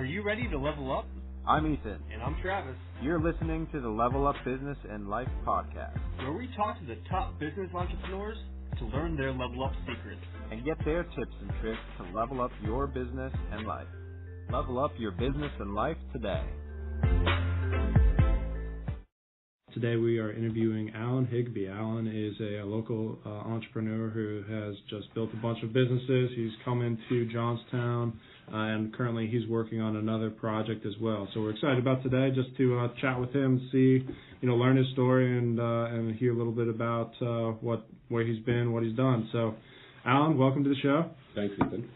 you ready to level up? I'm Ethan. And I'm Travis. You're listening to the Level Up Business and Life podcast, where we talk to the top business entrepreneurs to learn their level up secrets and get their tips and tricks to level up your business and life. Level up your business and life today. Today we are interviewing Alan Higbee. Alan is a local entrepreneur who has just built a bunch of businesses. He's come into Johnstown, and currently he's working on another project as well. So we're excited about today just to chat with him, see, learn his story, and hear a little bit about where he's been, what he's done. So, Alan, welcome to the show. Thanks, Ethan.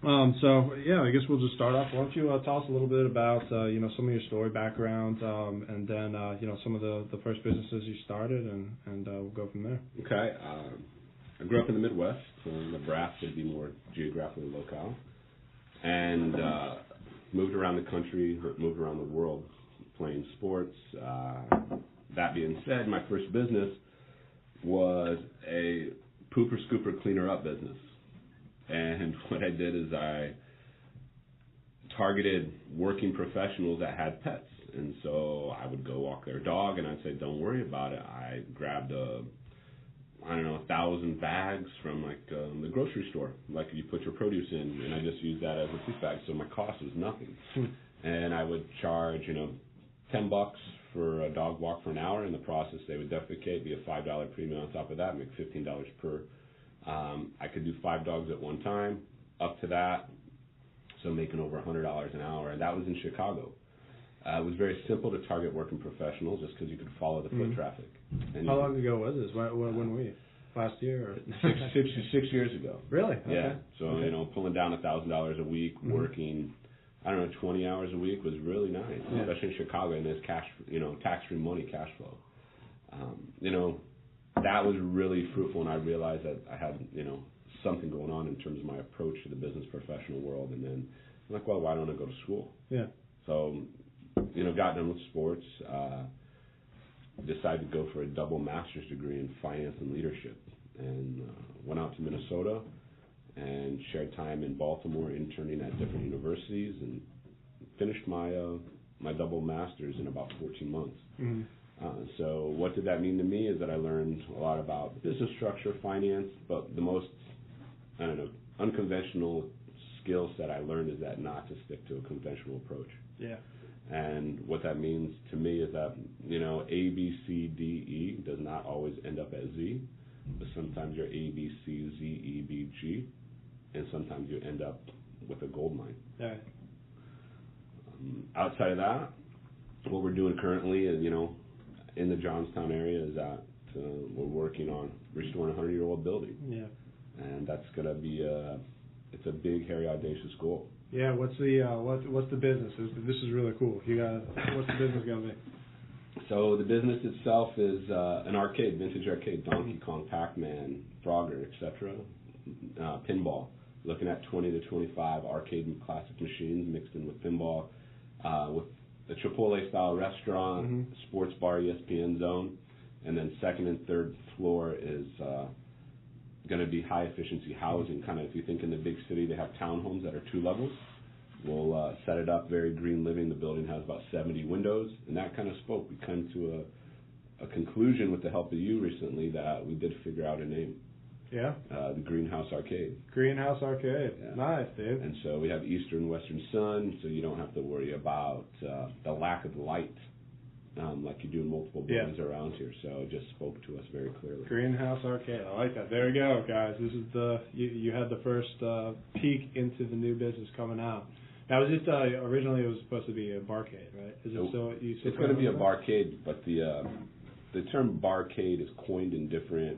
I guess we'll just start off. Why don't you tell us a little bit about, some of your story background, and then, some of the first businesses you started, and we'll go from there. Okay. I grew up in the Midwest, so Nebraska to be more geographically locale, and moved around the country, moved around the world playing sports. That being said, my first business was a pooper, scooper, cleaner up business. And what I did is I targeted working professionals that had pets. And so I would go walk their dog, and I'd say, don't worry about it. I grabbed 1,000 bags from the grocery store, like you put your produce in, and I just used that as a piece bag. So my cost was nothing. And I would charge, $10 for a dog walk for an hour. In the process, they would defecate, be a $5 premium on top of that, make $15 per. I could do 5 dogs at one time, up to that, so making over $100 an hour, and that was in Chicago. It was very simple to target working professionals just because you could follow the foot traffic. And how long ago was this? When were you? Last year? Or? 6 years ago. Really? Okay. Yeah. So, pulling down $1,000 a week, working, 20 hours a week was really nice, especially in Chicago, and there's cash, tax-free money, cash flow. That was really fruitful, and I realized that I had, something going on in terms of my approach to the business professional world. And then I'm like, well, why don't I go to school? Yeah. So, got done with sports, decided to go for a double master's degree in finance and leadership, and went out to Minnesota and shared time in Baltimore interning at different universities, and finished my double master's in about 14 months. Mm-hmm. So what did that mean to me is that I learned a lot about business structure, finance, but the most, unconventional skill set I learned is that not to stick to a conventional approach. Yeah. And what that means to me is that, A, B, C, D, E does not always end up as Z, but sometimes you're A, B, C, Z, E, B, G, and sometimes you end up with a gold mine. Yeah. Outside of that, what we're doing currently is, in the Johnstown area is that we're working on restoring a 100-year-old building. Yeah. And that's going to be it's a big, hairy, audacious goal. Yeah. What's the business? This is really cool. What's the business going to be? So the business itself is an arcade, vintage arcade, Donkey Kong, Pac-Man, Frogger, etc. Pinball. Looking at 20 to 25 arcade and classic machines mixed in with pinball, with a Chipotle-style restaurant, sports bar, ESPN zone, and then second and third floor is going to be high-efficiency housing. Kind of, if you think in the big city, they have townhomes that are 2 levels. We'll set it up very green living. The building has about 70 windows, and that kind of spoke. We come to a conclusion with the help of you recently that we did figure out a name. Yeah. The Greenhouse Arcade. Greenhouse Arcade. Yeah. Nice, dude. And so we have eastern, western sun, so you don't have to worry about the lack of light like you do in multiple buildings around here. So it just spoke to us very clearly. Greenhouse Arcade. I like that. There we go, guys. This is you had the first peek into the new business coming out. Now, originally it was supposed to be a barcade, right? Is it so? It's going to be a barcade, but the term barcade is coined in different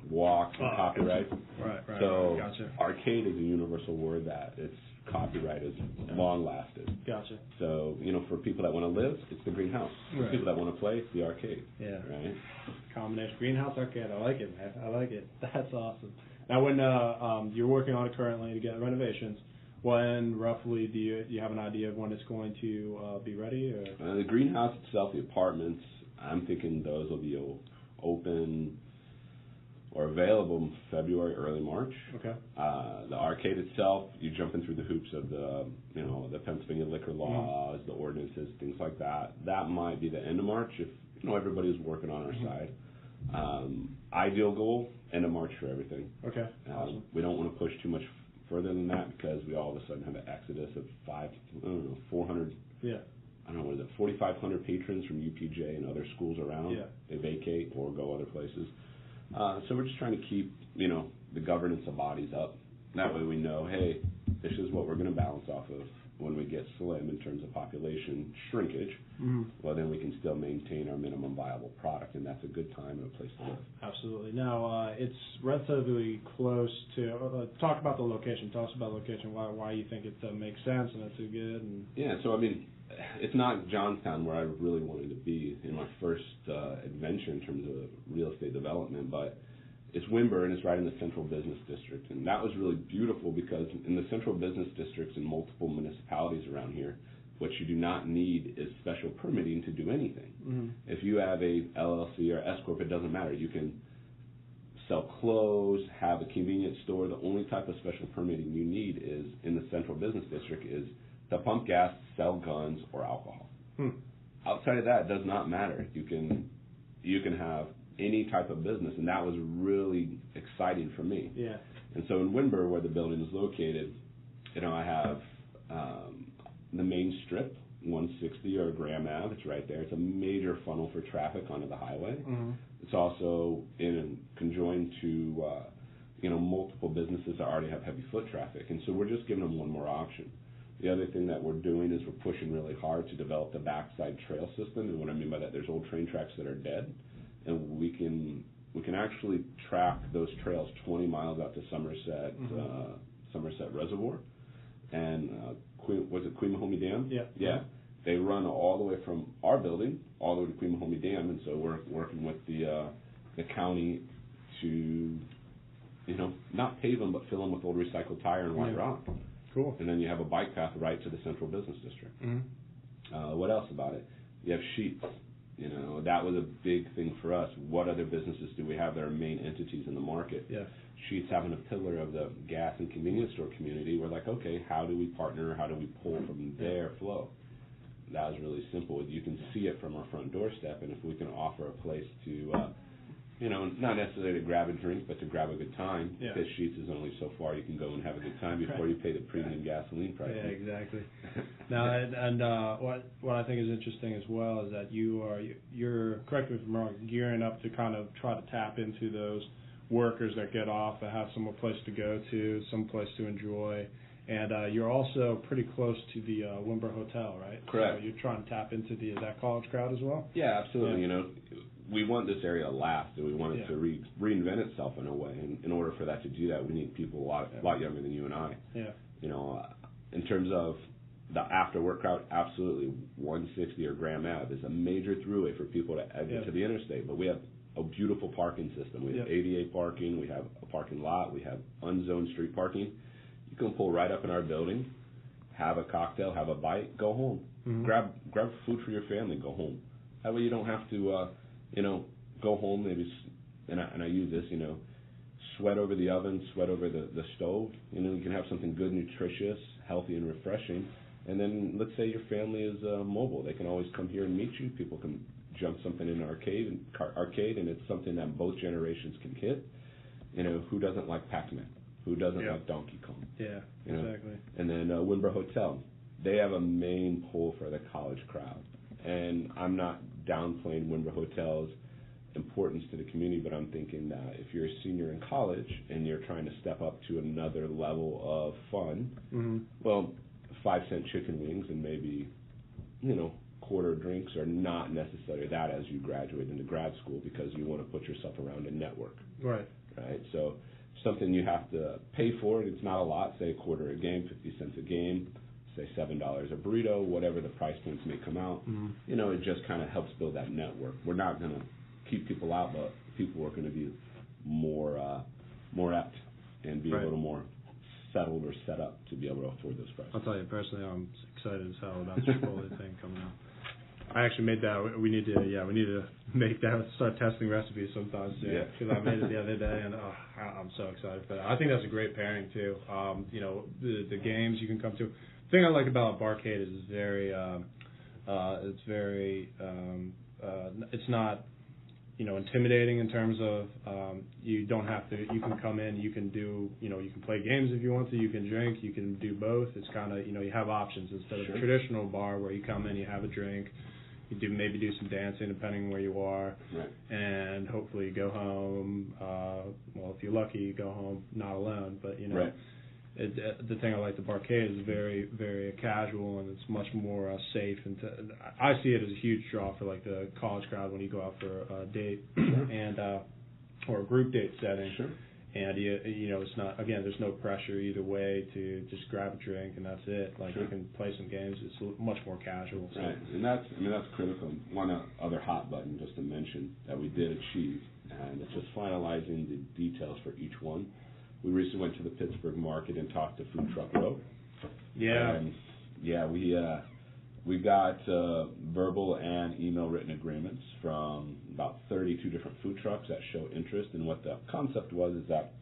walks and copyright. Right. So gotcha. Arcade is a universal word that its copyright is long lasted. Gotcha. So, for people that want to live, it's the greenhouse. For people that want to play, it's the arcade. Yeah. Right? Combination. Greenhouse Arcade. I like it, man. I like it. That's awesome. Now, when you're working on it currently to get renovations, when roughly do you have an idea of when it's going to be ready? Or? The greenhouse itself, the apartments, I'm thinking those will be open or available in February, early March. Okay. The arcade itself, you jump in through the hoops of the Pennsylvania liquor laws, the ordinances, things like that. That might be the end of March if everybody's working on our side. Ideal goal, end of March for everything. Okay. Awesome. We don't want to push too much further than that because we all of a sudden have an exodus of 400. Yeah. I don't know, what is it, 4,500 patrons from UPJ and other schools around. Yeah. They vacate or go other places. So we're just trying to keep, the governance of bodies up. That way we know, hey, this is what we're going to balance off of when we get slim in terms of population shrinkage. Well, then we can still maintain our minimum viable product, and that's a good time and a place to live. Absolutely. Now, it's relatively close to, talk about the location. Tell us about the location, why you think it makes sense and it's so good. And yeah, so it's not Johnstown where I really wanted to be in my first adventure in terms of real estate development, but it's Wimber, and it's right in the central business district. And that was really beautiful because in the central business districts in multiple municipalities around here, what you do not need is special permitting to do anything. If you have a LLC or S Corp, it doesn't matter. You can sell clothes, have a convenience store. The only type of special permitting you need is in the central business district is to pump gas, sell guns, or alcohol. Outside of that, it does not matter. You can have any type of business, and that was really exciting for me. Yeah. And so in Wimber, where the building is located, I have the main strip, 160 or Graham Ave. It's right there. It's a major funnel for traffic onto the highway. It's also conjoined to multiple businesses that already have heavy foot traffic, and so we're just giving them one more option. The other thing that we're doing is we're pushing really hard to develop the backside trail system, and what I mean by that, there's old train tracks that are dead, and we can actually track those trails 20 miles out to Somerset Reservoir, and was it Queen Mahomey Dam? Yeah. Yeah. They run all the way from our building all the way to Queen Mahomey Dam, and so we're working with the county to not pave them but fill them with old recycled tire and white rock. Cool. And then you have a bike path right to the central business district. What else about it? You have Sheetz. That was a big thing for us. What other businesses do we have that are main entities in the market? Yeah. Sheetz having a pillar of the gas and convenience store community. We're like, okay, how do we partner? How do we pull from their flow? That was really simple. You can see it from our front doorstep, and if we can offer a place to, not necessarily to grab a drink, but to grab a good time, because Sheetz is only so far you can go and have a good time before you pay the premium gasoline price. Yeah, exactly. Now, and what I think is interesting as well is that you're, correct me if I'm wrong, gearing up to kind of try to tap into those workers that get off, that have some place to go to, some place to enjoy. And you're also pretty close to the Wimber Hotel, right? Correct. So you're trying to tap into that college crowd as well? Yeah, absolutely. Yeah. We want this area to last, and we want it to reinvent itself in a way. And in order for that to do that, we need people a lot younger than you and I. Yeah. In terms of the after-work crowd, absolutely. 160 or Graham Ave is a major throughway for people to exit to the interstate. But we have a beautiful parking system. We have ADA parking. We have a parking lot. We have unzoned street parking. You can pull right up in our building, have a cocktail, have a bite, go home. Grab food for your family, go home. That way you don't have to, go home maybe, and I use this, sweat over the oven, sweat over the stove. You can have something good, nutritious, healthy, and refreshing. And then let's say your family is mobile. They can always come here and meet you. People can jump something in an arcade, and it's something that both generations can hit. Who doesn't like Pac-Man? Who doesn't like Donkey Kong? Yeah, exactly. And then Wimber Hotel. They have a main pull for the college crowd. And I'm not downplaying Wimber Hotel's importance to the community, but I'm thinking that if you're a senior in college and you're trying to step up to another level of fun, well, 5-cent chicken wings and maybe, quarter drinks are not necessarily that as you graduate into grad school, because you want to put yourself around a network. Right. Right? So something you have to pay for, it's not a lot, say a quarter a game, 50 cents a game, say $7 a burrito, whatever the price points may come out. It just kind of helps build that network. We're not going to keep people out, but people are going to be more apt and be a little more settled or set up to be able to afford those prices. I'll tell you personally, I'm excited as hell about the Chipotle thing coming out. I actually made that. We need to make that. Start testing recipes sometimes too. Yeah. Because I made it the other day, and I'm so excited for that. I think that's a great pairing too. The games you can come to. The thing I like about Barcade is it's not intimidating in terms of you don't have to. You can come in, you can do you can play games if you want to, you can drink, you can do both. It's kind of you have options instead of a traditional bar where you come in, you have a drink, you maybe do some dancing depending on where you are, right. and hopefully you go home. Well, if you're lucky, you go home not alone, but Right. The thing I like the Barcade is very, very casual, and it's much more safe. And I see it as a huge draw for like the college crowd when you go out for a date and or a group date setting. Sure. And it's not, again, there's no pressure either way to just grab a drink and that's it. Like you can play some games. It's much more casual. So. Right, and that's critical. One other hot button just to mention that we did achieve, and it's just finalizing the details for each one. We recently went to the Pittsburgh market and talked to Food Truck Row. Yeah. And we got verbal and email written agreements from about 32 different food trucks that show interest. And what the concept was is that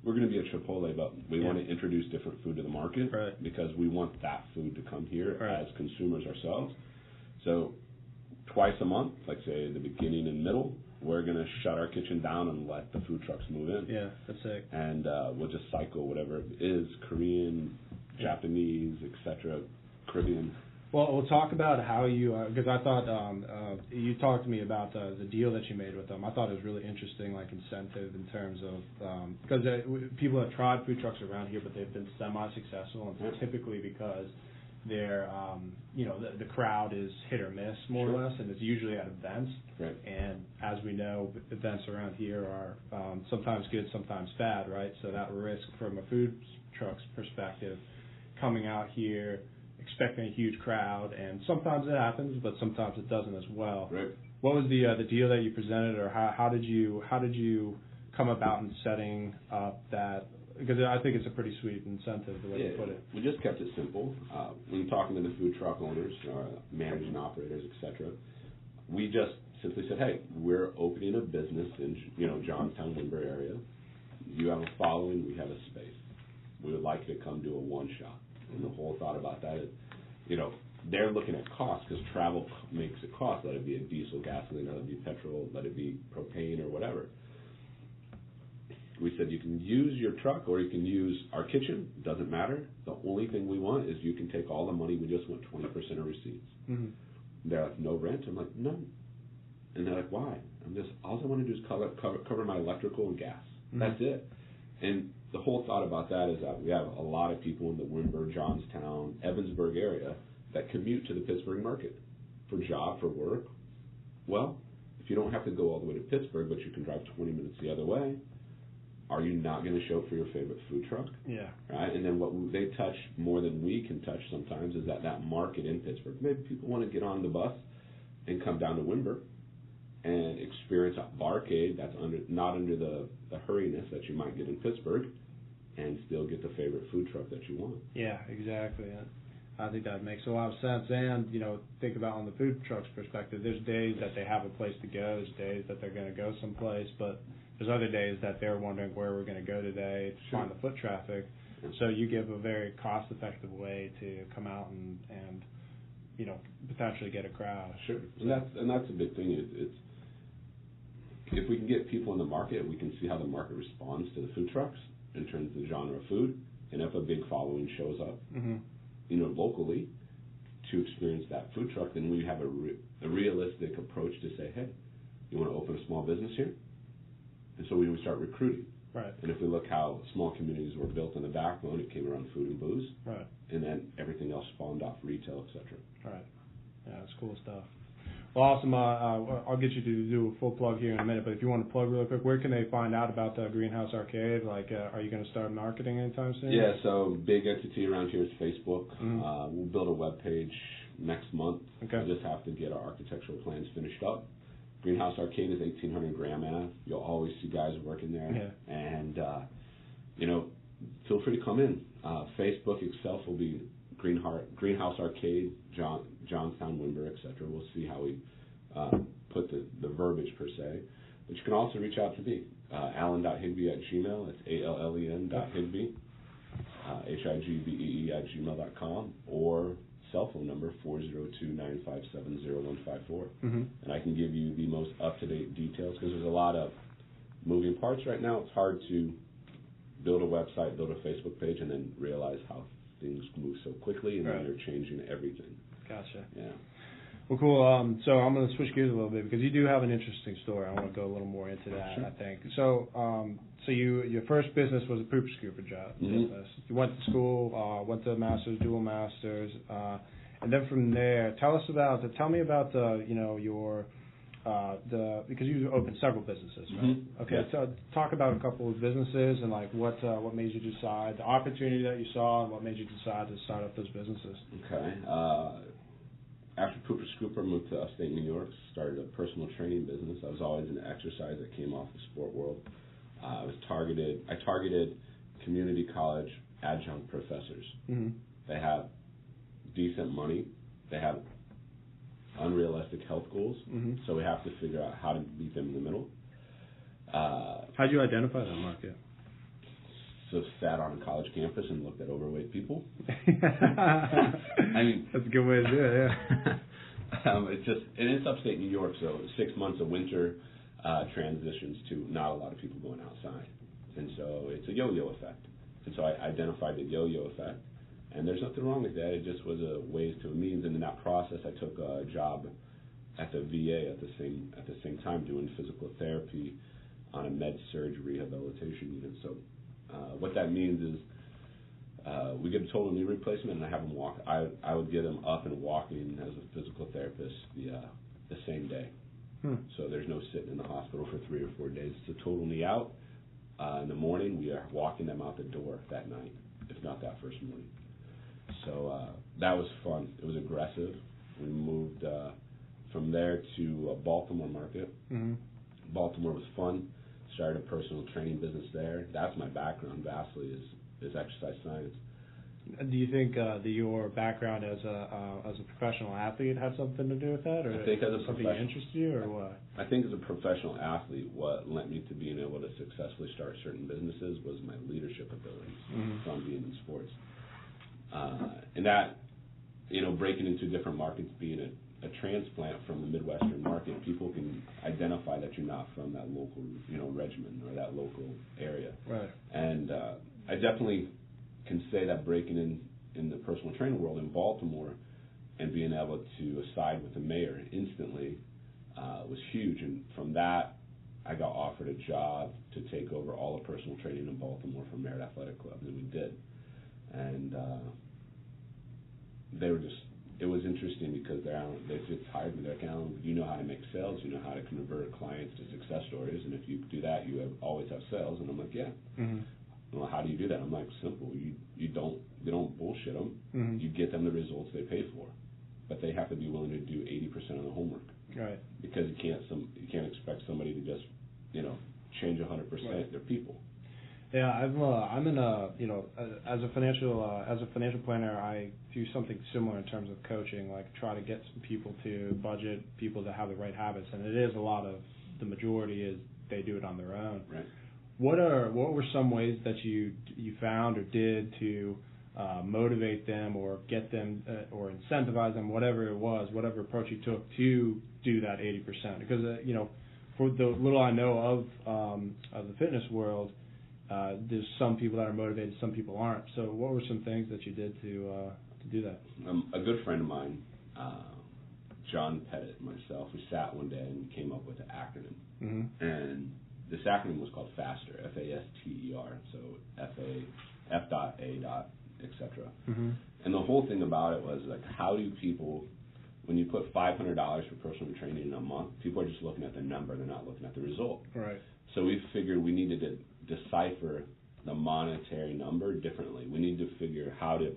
we're going to be a Chipotle, but we want to introduce different food to the market because we want that food to come here as consumers ourselves. So twice a month, like say the beginning and middle, we're going to shut our kitchen down and let the food trucks move in. Yeah, that's it. And we'll just cycle whatever it is, Korean, Japanese, etc., Caribbean. Well, we'll talk about how you, because I thought you talked to me about the deal that you made with them. I thought it was really interesting, like incentive in terms of, because people have tried food trucks around here, but they've been semi-successful, and typically because they're, the crowd is hit or miss more or less, and it's usually at events. Right. And as we know, events around here are sometimes good, sometimes bad, right? So that risk from a food truck's perspective, coming out here, expecting a huge crowd, and sometimes it happens, but sometimes it doesn't as well. Right. What was the deal that you presented, or how did you come about in setting up that? Because I think it's a pretty sweet incentive the way you put it. We just kept it simple. When talking to the food truck owners, managing operators, etc., we just simply said, hey, we're opening a business in Johnstown, Wimber area. You have a following, we have a space. We would like you to come do a one-shot. And the whole thought about that is, they're looking at cost because travel makes it cost. Let it be a diesel, gasoline, let it be petrol, let it be propane or whatever. We said you can use your truck or you can use our kitchen. Doesn't matter. The only thing we want is you can take all the money. We just want 20% of receipts. Mm-hmm. They're like, no rent? I'm like, no. And they're like, why? All I want to do is cover my electrical and gas. Mm-hmm. That's it. And the whole thought about that is that we have a lot of people in the Wimber, Johnstown, Evansburg area that commute to the Pittsburgh market for job, for work. Well, if you don't have to go all the way to Pittsburgh, but you can drive 20 minutes the other way, are you not going to show up for your favorite food truck? Yeah. Right? And then what they touch more than we can touch sometimes is that market in Pittsburgh. Maybe people want to get on the bus and come down to Wimber and experience a barcade that's not under the hurriness that you might get in Pittsburgh and still get the favorite food truck that you want. Yeah, exactly. I think that makes a lot of sense. And, think about on the food truck's perspective, there's days that they have a place to go, there's days that they're going to go someplace, but there's other days that they're wondering where we're going to go today to find the foot traffic. So you give a very cost-effective way to come out and potentially get a crowd. Sure. And that's a big thing. It's if we can get people in the market, we can see how the market responds to the food trucks in terms of the genre of food. And if a big following shows up, locally to experience that food truck, then we have a realistic approach to say, hey, you want to open a small business here? And so we would start recruiting. Right. And if we look how small communities were built on the backbone, it came around food and booze. Right. And then everything else spawned off retail, et cetera. Right. Yeah, that's cool stuff. Well, awesome. I'll get you to do a full plug here in a minute, but if you want to plug really quick, where can they find out about the Greenhouse Arcade? Like, are you going to start marketing anytime soon? Yeah, so big entity around here is Facebook. Mm-hmm. We'll build a web page next month. Okay. We just have to get our architectural plans finished up. Greenhouse Arcade is 1800 Graham Ave. You'll always see guys working there. Yeah. And, feel free to come in. Facebook itself will be Greenhouse Arcade, Johnstown, Wimber, etc. We'll see how we put the verbiage per se. But you can also reach out to me, allen.higbee@gmail. It's ALLEN.Higbee, HIGBEE@gmail.com, or cell phone number 402-957-0154. And I can give you the most up-to-date details because there's a lot of moving parts right now. It's hard to build a website, build a Facebook page, and then realize how things move so quickly, and then you're changing everything. Gotcha. Yeah. Well, cool. So I'm going to switch gears a little bit because you do have an interesting story. I want to go a little more into that, I think. So your first business was a pooper scooper job business. You went to school, went to a master's, dual masters, and then from there, tell me about because you opened several businesses, right? Okay, Yes. so talk about a couple of businesses and like what made you decide, the opportunity that you saw, and what made you decide to start up those businesses. Okay. After Pooper Scooper, moved to upstate New York, started a personal training business. I was always into exercise. That came off the sport world. I targeted community college adjunct professors. They have decent money. They have unrealistic health goals. So we have to figure out how to meet them in the middle. How'd you identify that market? So sat on a college campus and looked at overweight people. I mean, that's a good way to do it. Yeah. It's upstate New York, so 6 months of winter transitions to not a lot of people going outside, and so it's a yo-yo effect. And so I identified the yo-yo effect, and there's nothing wrong with that. It just was a ways to a means, and in that process, I took a job at the VA at the same time doing physical therapy on a med-surg rehabilitation unit. So what that means is we get a total knee replacement, and I have them walk. I would get them up and walking as a physical therapist the same day. So there's no sitting in the hospital for 3 or 4 days. It's a total knee out. In the morning, we are walking them out the door that night, if not that first morning. So that was fun. It was aggressive. We moved from there to Baltimore market. Baltimore was fun. Started a personal training business there. That's my background vastly is exercise science. Do you think your background as a professional athlete had something to do with that, or I think as a something that interested you, or what? I think as a professional athlete, what led me to being able to successfully start certain businesses was my leadership abilities from being in sports, and that breaking into different markets, being a transplant from the Midwestern market, people can identify that you're not from that local, regimen or that local area. Right. And I definitely can say that breaking in the personal training world in Baltimore and being able to side with the mayor instantly was huge. And from that, I got offered a job to take over all the personal training in Baltimore for Merit Athletic Club, and we did. And it was interesting because they just hired me. They're like, Alan, you know how to make sales, you know how to convert clients to success stories, and if you do that, you always have sales. And I'm like, yeah. Well, how do you do that? I'm like, simple. You don't bullshit them. You get them the results they pay for, but they have to be willing to do 80% of the homework. Right. Because you can't expect somebody to just change 100%. They're people. Yeah, I'm in a as a financial planner, I do something similar in terms of coaching, like try to get some people to budget, people to have the right habits, and it is a lot of the majority is they do it on their own. Right. What were some ways that you found or did to motivate them or get them or incentivize them, whatever it was, whatever approach you took to do that 80%? Because for the little I know of the fitness world, there's some people that are motivated, some people aren't. So what were some things that you did to do that? A good friend of mine, John Pettit, and myself, we sat one day and came up with an acronym. And this acronym was called FASTER, FASTER, so F.A., etc. And the whole thing about it was like, how do people, when you put $500 for personal training in a month, people are just looking at the number, they're not looking at the result. Right. So we figured we needed to decipher the monetary number differently. We need to figure how to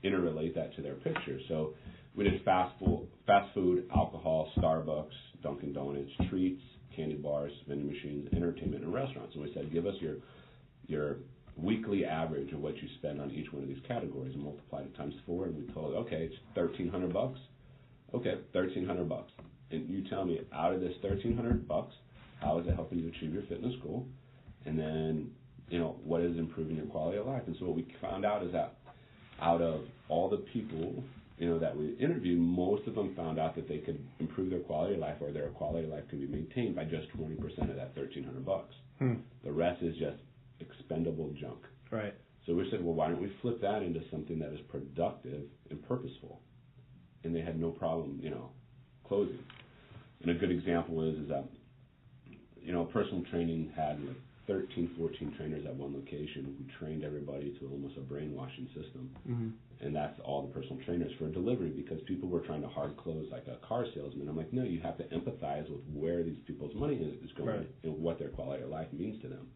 interrelate that to their picture. So we did fast food, alcohol, Starbucks, Dunkin' Donuts, treats, candy bars, vending machines, entertainment, and restaurants. And we said, give us your weekly average of what you spend on each one of these categories and multiplied it times 4, and we told, okay, it's $1,300. Okay, $1,300. And you tell me, out of this $1,300, how is it helping you achieve your fitness goal? And then, what is improving your quality of life? And so what we found out is that out of all the people, that we interviewed, most of them found out that they could improve their quality of life, or their quality of life could be maintained by just 20% of that $1,300. The rest is just expendable junk. Right. So we said, well, why don't we flip that into something that is productive and purposeful? And they had no problem, closing. And a good example is that, personal training had 13, 14 trainers at one location who trained everybody to almost a brainwashing system. Mm-hmm. And that's all the personal trainers for delivery, because people were trying to hard close like a car salesman. I'm like, no, you have to empathize with where these people's money is going, right, and what their quality of life means to them.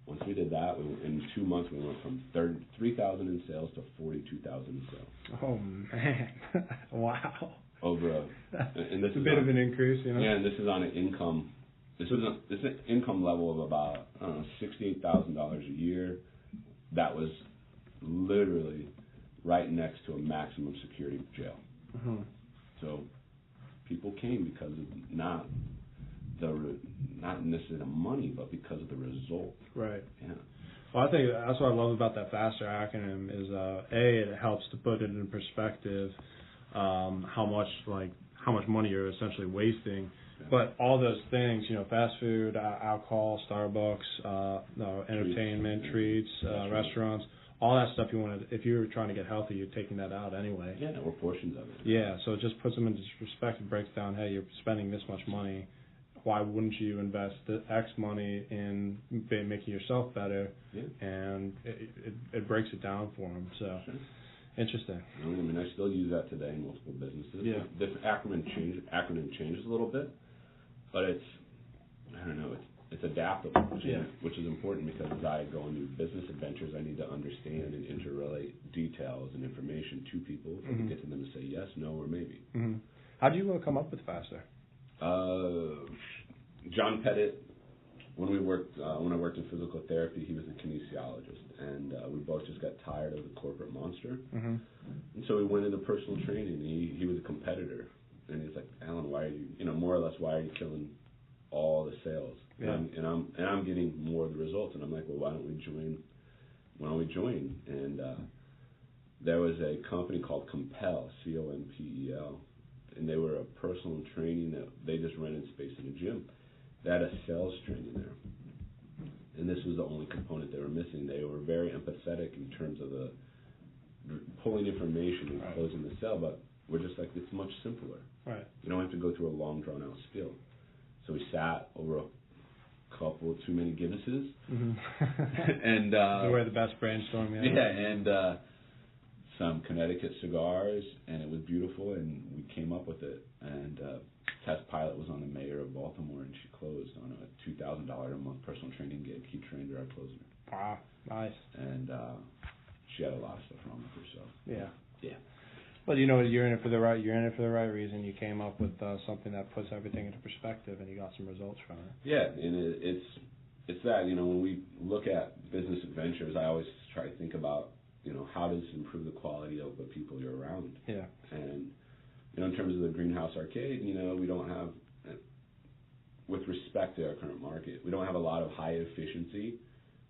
Once we did that, in 2 months we went from 3,000 in sales to 42,000 in sales. Oh man, wow! And this is a bit of an increase, Yeah, and this is on an income. This is an income level of about $68,000 a year. That was literally right next to a maximum security jail. Mm-hmm. So people came because of not necessarily the money, but because of the result. Right. Yeah. Well, I think that's what I love about that FASTER acronym is it helps to put it in perspective how much money you're essentially wasting. Yeah. But all those things, fast food, alcohol, Starbucks, entertainment, treats, restaurants, all that stuff if you're trying to get healthy, you're taking that out anyway. Yeah, or portions of it. Yeah, so it just puts them into perspective, breaks down, hey, you're spending this much money. Why wouldn't you invest the X money in making yourself better? Yeah. And it breaks it down for them. So, sure. Interesting. I mean, I still use that today in multiple businesses. Yeah. The acronym changes a little bit, but it's adaptable, which is important, because as I go into business adventures, I need to understand and interrelate details and information to people to get to them to say yes, no, or maybe. Mm-hmm. How did you come up with FASTER? John Pettit, when I worked in physical therapy, he was a kinesiologist, and we both just got tired of the corporate monster. Mm-hmm. And so we went into personal training. He was a competitor, and he's like, Alan, why are you, more or less, why are you killing all the sales? Yeah. And I'm getting more of the results, and I'm like, well, why don't we join? And there was a company called Compel, Compel. And they were a personal training that they just rented space in a gym. They had a sales training there. And this was the only component they were missing. They were very empathetic in terms of the pulling information and closing the sale, but we're just like, it's much simpler. Right. You don't have to go through a long, drawn-out spiel. So we sat over a couple too many Guinnesses. Mm-hmm. And where the best brainstorming. Yeah, and some Connecticut cigars, and it was beautiful, and we came up with it. And test pilot was on the mayor of Baltimore, and she closed on a $2,000 a month personal training gig. He trained her, I closed her. Wow, nice. And she had a lot of stuff wrong with her, so. Yeah. Yeah. But you're in it for the right reason. You came up with something that puts everything into perspective, and you got some results from it. Yeah, and it's that, when we look at business adventures, I always try to think about, how does it improve the quality of the people you're around? Yeah. And, in terms of the Greenhouse Arcade, we don't have, with respect to our current market, we don't have a lot of high efficiency,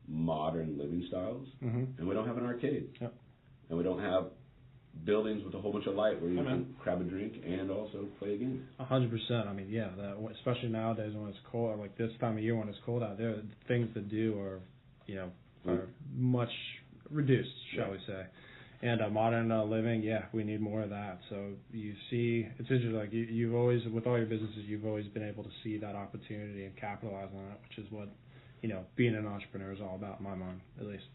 modern living styles, and we don't have an arcade. Yep. And we don't have buildings with a whole bunch of light where you can grab a drink and also play a game. 100%. I mean, yeah, especially nowadays when it's cold, like this time of year when it's cold out there, the things to do are, are much reduced, shall we say. And modern living, we need more of that. So you see, it's interesting, like you've always, with all your businesses, you've always been able to see that opportunity and capitalize on it, which is what, being an entrepreneur is all about, in my mind, at least.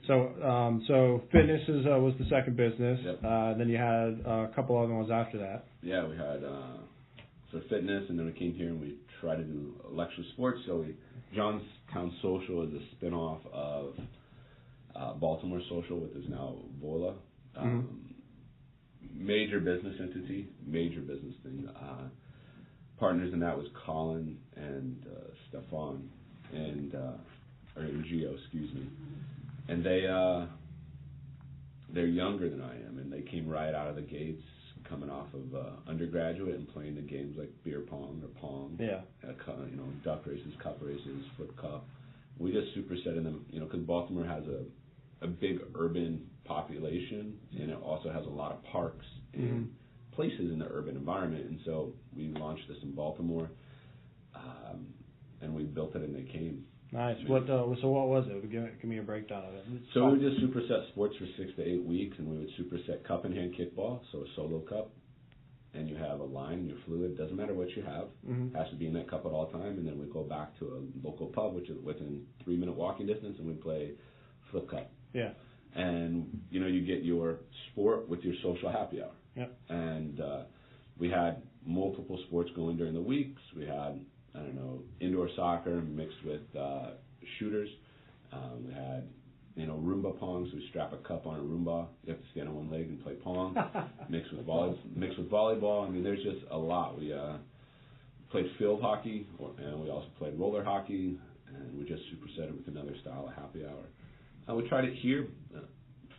So fitness was the second business. Yep. Then you had a couple other ones after that. Yeah, we had fitness, and then we came here and we tried to do lecture sports. So Johnstown Social is a spin-off of Baltimore Social, which is now Vola. Major business entity, major business thing. Partners in that was Colin and Stefan, and or Gio, excuse me. and they're younger than I am, and they came right out of the gates, coming off of undergraduate and playing the games like beer pong or pong, duck races, cup races, flip cup. We just supersetted them, because Baltimore has a big urban population, and it also has a lot of parks and places in the urban environment. And so we launched this in Baltimore, and we built it, and they came. Nice. So what was it? Give me a breakdown of it. So we would just superset sports for 6 to 8 weeks, and we would superset cup and hand kickball, so a solo cup, and you have a line, you're fluid. Doesn't matter what you have, has to be in that cup at all time. And then we go back to a local pub, which is within 3-minute walking distance, and we play flip cup. Yeah. And you get your sport with your social happy hour. Yep. And we had multiple sports going during the weeks. We had indoor soccer mixed with shooters. We had Roomba pong, so we strap a cup on a Roomba. You have to stand on one leg and play pong. mixed with volleyball. I mean, there's just a lot. We played field hockey, and we also played roller hockey, and we just superset it with another style of happy hour. We tried it here,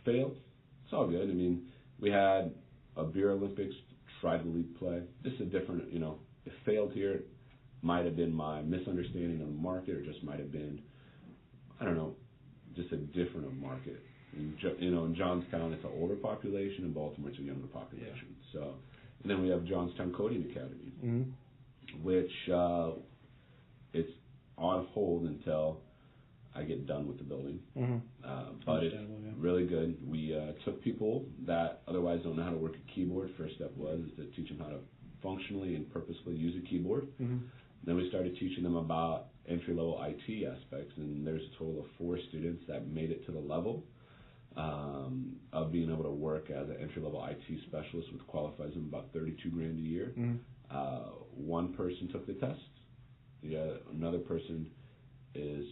failed. It's all good. I mean, we had a beer Olympics, tried the league play. This is a different, it failed here. It might have been my misunderstanding of the market, or just might have been, just a different market. In Johnstown, it's an older population. In Baltimore, it's a younger population. Yeah. So, and then we have Johnstown Coding Academy, which it's on hold until I get done with the building. But it's really good. We took people that otherwise don't know how to work a keyboard. First step was to teach them how to functionally and purposefully use a keyboard. Then we started teaching them about entry-level IT aspects, and there's a total of 4 students that made it to the level of being able to work as an entry-level IT specialist, which qualifies them about $32,000 a year. One person took the test. Another person is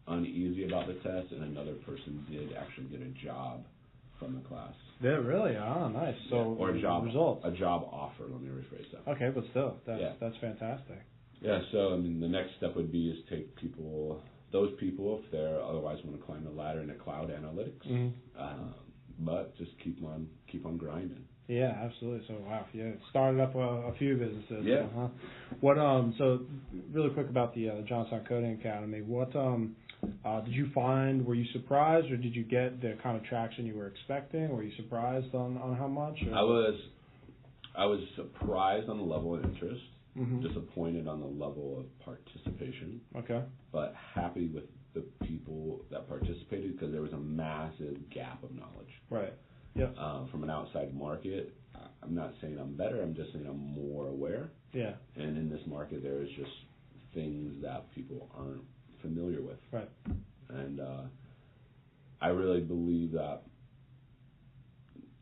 uneasy about the test, and another person did actually get a job from the class. Yeah, really? Oh, nice. So, or a job results. A job offer. Let me rephrase that. Okay, but still, that's fantastic. Yeah. So I mean, the next step would be is take those people if they otherwise want to climb the ladder into cloud analytics, but just keep on grinding. Yeah, absolutely. So wow, started up a few businesses. Yeah. What so really quick about the Johnstown Coding Academy. What did you find? Were you surprised, or did you get the kind of traction you were expecting? Were you surprised on how much? Or? I was surprised on the level of interest. Disappointed on the level of participation. Okay. But happy with the people that participated, because there was a massive gap of knowledge. Right. Yeah. From an outside market, I'm not saying I'm better. I'm just saying I'm more aware. Yeah. And in this market, there is just things that people aren't familiar with. Right. And I really believe that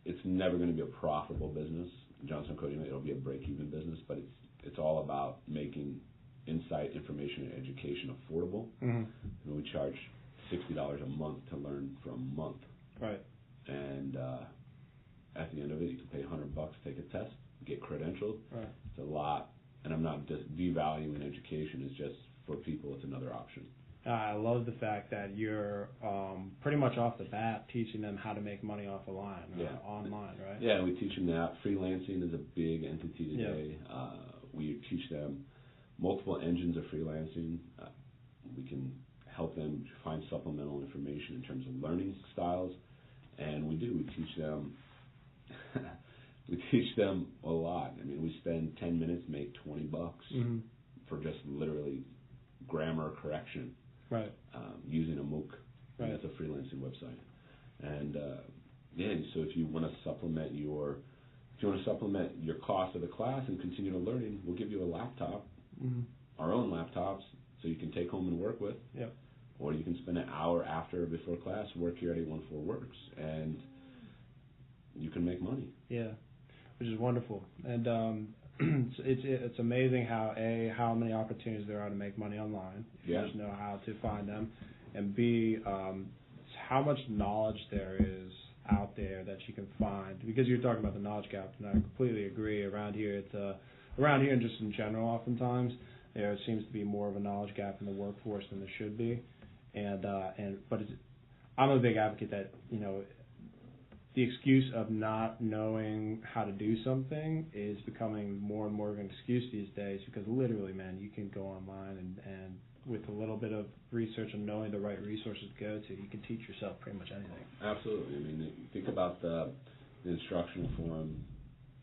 it's never going to be a profitable business. Johnstown Coding, it'll be a break-even business, but it's all about making insight, information, and education affordable. And we charge $60 a month to learn for a month. Right. And at the end of it, you can pay $100, take a test, get credentialed. Right. It's a lot. And I'm not just devaluing education. It's just for people, it's another option. I love the fact that you're pretty much off the bat teaching them how to make money off online, right? Yeah, we teach them that. Freelancing is a big entity today. Yeah. We teach them multiple engines of freelancing. We can help them find supplemental information in terms of learning styles, and we teach them. We teach them a lot. I mean, we spend 10 minutes, make $20 for just literally grammar correction. Right. Using a MOOC. Right. That's a freelancing website. And so if you want to supplement your cost of the class and continue to learning, we'll give you a laptop, our own laptops, so you can take home and work with. Yep. Or you can spend an hour before class, work here at 814 Works, and you can make money. Yeah, which is wonderful. And it's amazing how many opportunities there are to make money online. If you just know how to find them, and B, how much knowledge there is out there that you can find. Because you're talking about the knowledge gap, and I completely agree. Around here, and just in general, oftentimes there seems to be more of a knowledge gap in the workforce than there should be. But I'm a big advocate that, the excuse of not knowing how to do something is becoming more and more of an excuse these days, because literally, man, you can go online and with a little bit of research and knowing the right resources to go to, you can teach yourself pretty much anything. Absolutely. I mean, think about the instructional form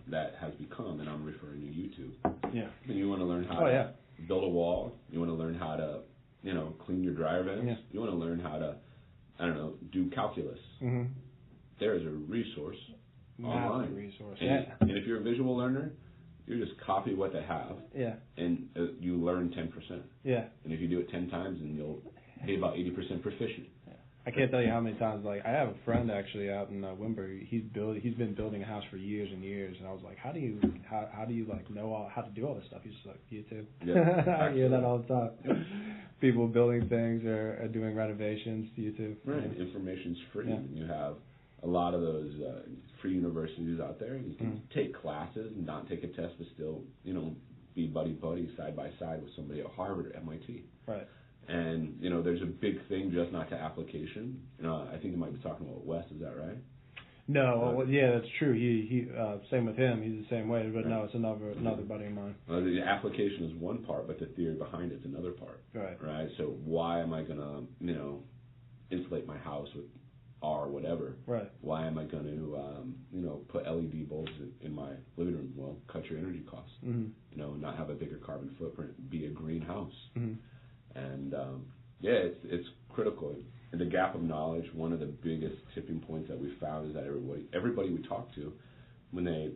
that has become, and I'm referring to YouTube. Yeah. And you want to learn how to build a wall. You want to learn how to, clean your dryer vents. Yeah. You want to learn how to, do calculus. Mm-hmm. There is a resource online. Resource. And if you're a visual learner, you just copy what they have. Yeah. And you learn 10%. Yeah. And if you do it 10 times, then you'll be about 80% proficient. Yeah. I can't tell you how many times. Like, I have a friend actually out in Wimber. He's been building a house for years and years, and I was like, how do you like know how to do all this stuff? He's just like, YouTube. Yeah, I hear that all the time. People building things or doing renovations, YouTube. Right. Yeah. Information's free. Yeah. You have a lot of those free universities out there. You can take classes and not take a test, but still, be buddy side by side with somebody at Harvard or MIT. Right. And there's a big thing just not to application. I think you might be talking about Wes. Is that right? No. Well, yeah, that's true. He same with him. He's the same way. But right. no, it's another buddy of mine. Well, the application is one part, but the theory behind it's another part. Right. Right. So why am I gonna insulate my house with or whatever. Right. Why am I going to, put LED bulbs in my living room? Well, cut your energy costs. Mm-hmm. Not have a bigger carbon footprint. Be a greenhouse. Mm-hmm. And it's critical. And the gap of knowledge. One of the biggest tipping points that we found is that everybody we talk to, when they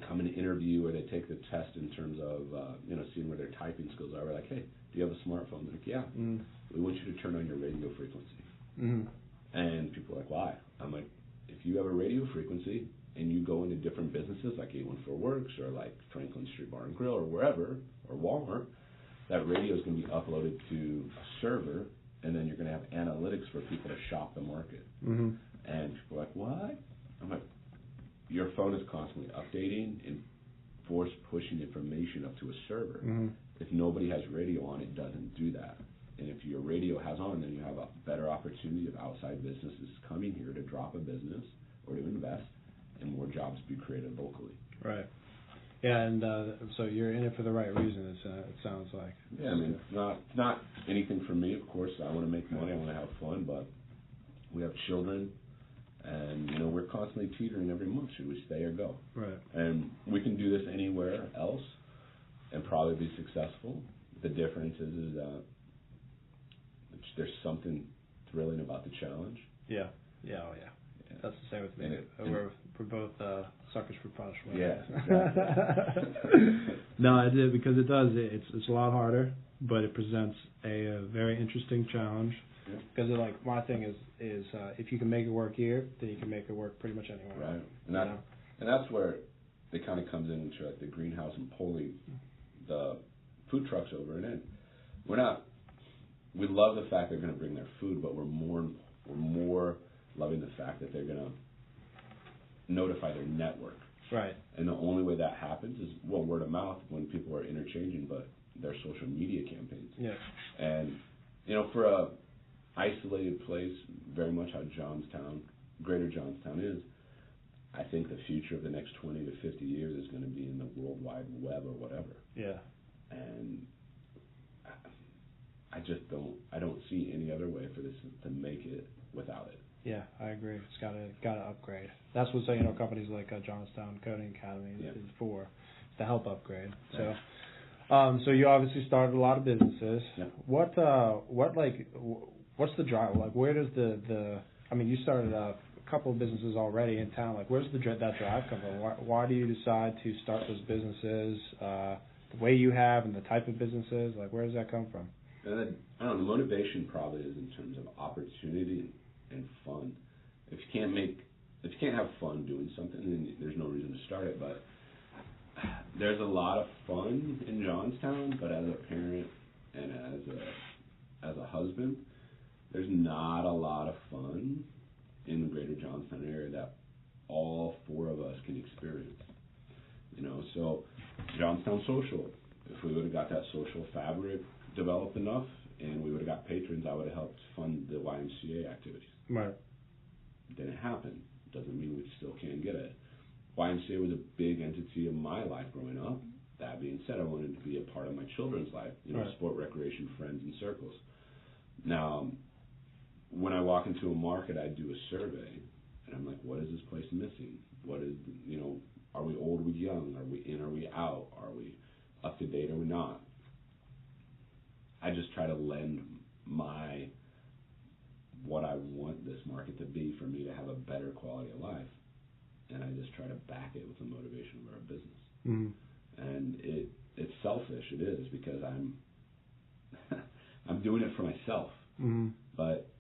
come in an interview or they take the test in terms of seeing where their typing skills are, we're like, hey, do you have a smartphone? They're like, yeah. Mm-hmm. We want you to turn on your radio frequency. Mm-hmm. And people are like, why? I'm like, if you have a radio frequency and you go into different businesses like A14 Works or like Franklin Street Bar and Grill or wherever, or Walmart, that radio is going to be uploaded to a server, and then you're going to have analytics for people to shop the market. Mm-hmm. And people are like, what? I'm like, your phone is constantly updating and force pushing information up to a server. Mm-hmm. If nobody has radio on, it doesn't do that. And if your radio has on, then you have a better opportunity of outside businesses coming here to drop a business or to invest, and more jobs be created locally. Right. Yeah, and so you're in it for the right reason. It sounds like. Yeah, I mean, not anything for me. Of course, I want to make money. I want to have fun, but we have children, and we're constantly teetering every month. Should we stay or go? Right. And we can do this anywhere else, and probably be successful. The difference is there's something thrilling about the challenge. Yeah. Yeah. Oh, yeah. That's the same with me. We're both suckers for punishment. Yeah. Exactly. No, I did, because it does. It's a lot harder, but it presents a very interesting challenge. Yeah. Because my thing is if you can make it work here, then you can make it work pretty much anywhere. Right. And that's where it kind of comes into like the greenhouse and pulling the food trucks over and in. We love the fact they're going to bring their food, but we're more loving the fact that they're going to notify their network. Right. And the only way that happens is, word of mouth when people are interchanging, but their social media campaigns. Yeah. And, for a isolated place, very much how Greater Johnstown is, I think the future of the next 20 to 50 years is going to be in the World Wide Web or whatever. Yeah. And I don't see any other way for this to make it without it. Yeah, I agree. It's got to upgrade. That's what companies like Johnstown Coding Academy is for, to help upgrade. Right. So, so you obviously started a lot of businesses. Yeah. What's the drive? Like, where does you started a couple of businesses already in town. Like, where's that drive come from? Why do you decide to start those businesses the way you have and the type of businesses? Like, where does that come from? I don't know. The motivation probably is in terms of opportunity and fun. If you can't have fun doing something, then there's no reason to start it. But there's a lot of fun in Johnstown. But as a parent and as a husband, there's not a lot of fun in the Greater Johnstown area that all four of us can experience. So Johnstown Social. If we would have got that social fabric developed enough and we would have got patrons, I would have helped fund the YMCA activities. Right. Didn't happen. Doesn't mean we still can't get it. YMCA was a big entity in my life growing up. That being said, I wanted to be a part of my children's life, right. Sport, recreation, friends, and circles. Now, when I walk into a market, I do a survey, and I'm like, what is this place missing? What is, are we old, are we young? Are we in, are we out? Are we up to date, or are we not? I just try to lend what I want this market to be for me to have a better quality of life. And I just try to back it with the motivation of our business. Mm-hmm. And it's selfish, it is, because I'm doing it for myself. Mm-hmm. But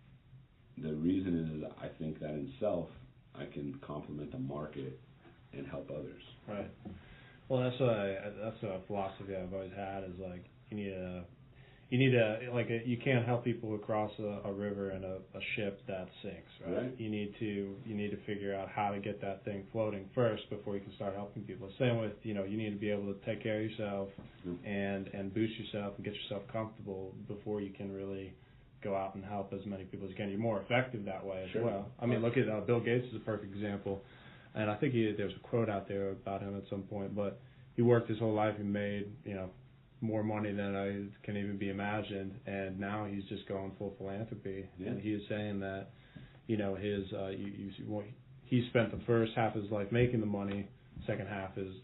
the reason is I think that in self I can complement the market and help others. Right. Well, that's a philosophy I've always had, is like you can't help people across a river in a ship that sinks, right? You need to figure out how to get that thing floating first before you can start helping people. Same with, you need to be able to take care of yourself and boost yourself and get yourself comfortable before you can really go out and help as many people as you can. You're more effective that way as well. I mean, look at Bill Gates is a perfect example. And I think there's a quote out there about him at some point, but he worked his whole life and made, more money than I can even be imagined, and now he's just going full philanthropy. Yeah. And he is saying that, he spent the first half of his life making the money, second half is,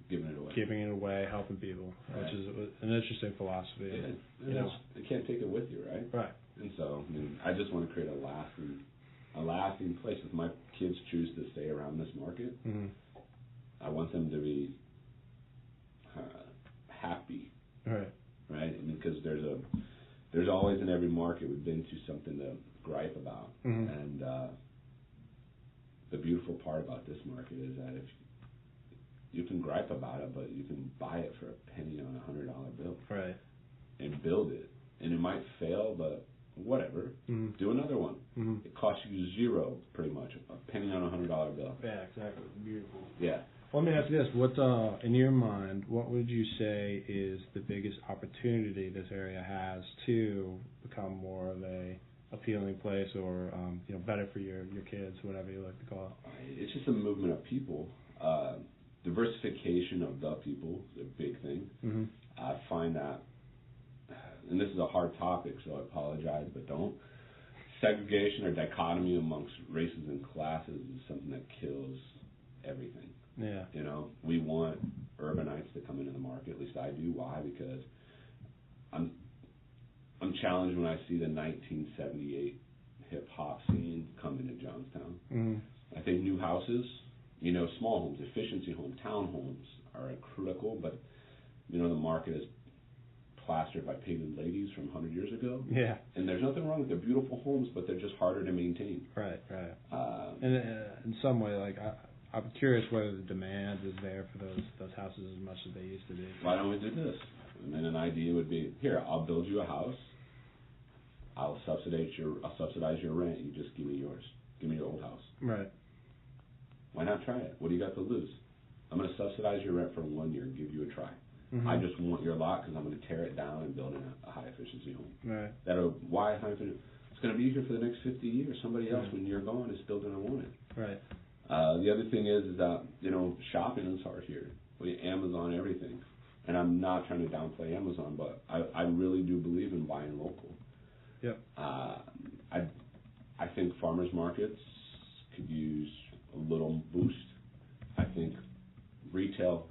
giving it away, helping people, which is an interesting philosophy. Yeah. You can't take it with you, right? Right. And so, I just want to create a lasting place. If my kids choose to stay around this market, mm-hmm. I want them to be happy, right? Because there's always in every market we've been to something to gripe about, mm-hmm. and the beautiful part about this market is that if you can gripe about it, but you can buy it for a penny on a $100 bill, right? And build it, and it might fail, but whatever, mm-hmm. do another one. Mm-hmm. It costs you zero, pretty much, a penny on a $100 bill. Yeah, exactly. Beautiful. Yeah. Well, let me ask you this: what, in your mind, what would you say is the biggest opportunity this area has to become more of a appealing place, or better for your kids, whatever you like to call it? It's just a movement of people. Diversification of the people is a big thing. Mm-hmm. I find that, and this is a hard topic, so I apologize, but don't. Segregation or dichotomy amongst races and classes is something that kills everything. Yeah. We want urbanites to come into the market. At least I do. Why? Because I'm challenged when I see the 1978 hip hop scene come into Johnstown. Mm-hmm. I think new houses, small homes, efficiency homes, townhomes are critical, but the market is plastered by painted ladies from 100 years ago. Yeah. And there's nothing wrong with their beautiful homes, but they're just harder to maintain. Right. And in some way, I'm curious whether the demand is there for those houses as much as they used to be. Why don't we do this? An idea would be, here, I'll build you a house. I'll subsidize your rent. You just give me yours. Give me your old house. Right. Why not try it? What do you got to lose? I'm going to subsidize your rent for 1 year and give you a try. Mm-hmm. I just want your lot because I'm going to tear it down and build a high efficiency home. Right. Why high efficiency? It's going to be here for the next 50 years. Somebody else, when you're gone, is still going to want it. Right. The other thing is that shopping is hard here. We Amazon everything, and I'm not trying to downplay Amazon, but I really do believe in buying local. Yep. I think farmers markets could use a little boost. I think retail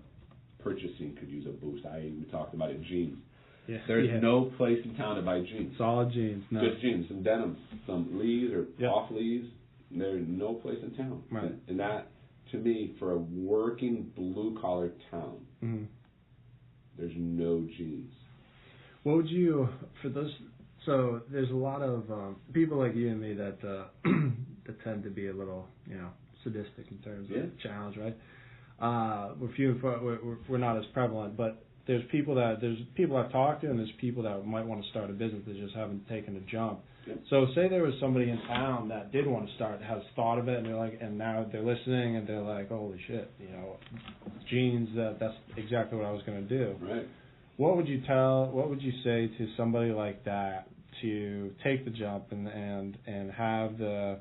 purchasing could use a boost. We talked about it, jeans. Yeah. There's no place in town to buy jeans. Solid jeans. No. Just jeans, some denim, some Lees or off Lees. There's no place in town. Right. And that, to me, for a working blue-collar town, mm-hmm. there's no jeans. What would you, for those, so there's a lot of people like you and me that that tend to be a little, sadistic in terms of challenge, right? We're not as prevalent, but there's people I've talked to, and there's people that might want to start a business that just haven't taken a jump. Yep. So say there was somebody in town that did want to start, has thought of it, and they're like, and now they're listening, and they're like, holy shit, jeans, that's exactly what I was going to do. Right. What would you say to somebody like that to take the jump and have the,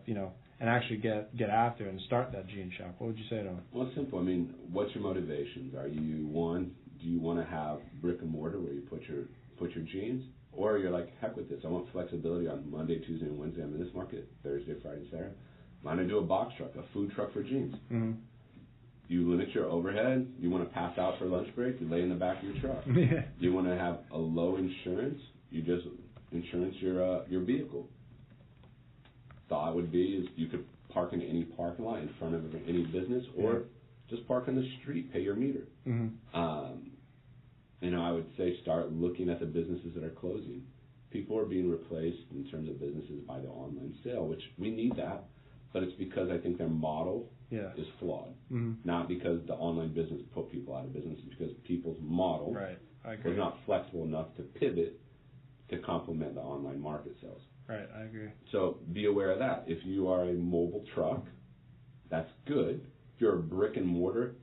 and actually get after it and start that jean shop? What would you say to them? Well, it's simple. I mean, what's your motivations? Do you want to have brick and mortar where you put your jeans? Or you're like, heck with this. I want flexibility on Monday, Tuesday, and Wednesday. I'm in this market. Thursday, Friday, Saturday. I'm going to do a box truck, a food truck for jeans. Mm-hmm. You limit your overhead. You want to pass out for lunch break. You lay in the back of your truck. Yeah. You want to have a low insurance. You just insurance your vehicle. Thought would be is you could park in any parking lot in front of any business, or just park on the street, pay your meter. Mm-hmm. I would say start looking at the businesses that are closing. People are being replaced in terms of businesses by the online sale, which we need that, but it's because I think their model is flawed. Mm-hmm. Not because the online business put people out of business, it's because people's model was not flexible enough to pivot to complement the online market sales. Right, I agree. So be aware of that. If you are a mobile truck, that's good. If you're a brick and mortar,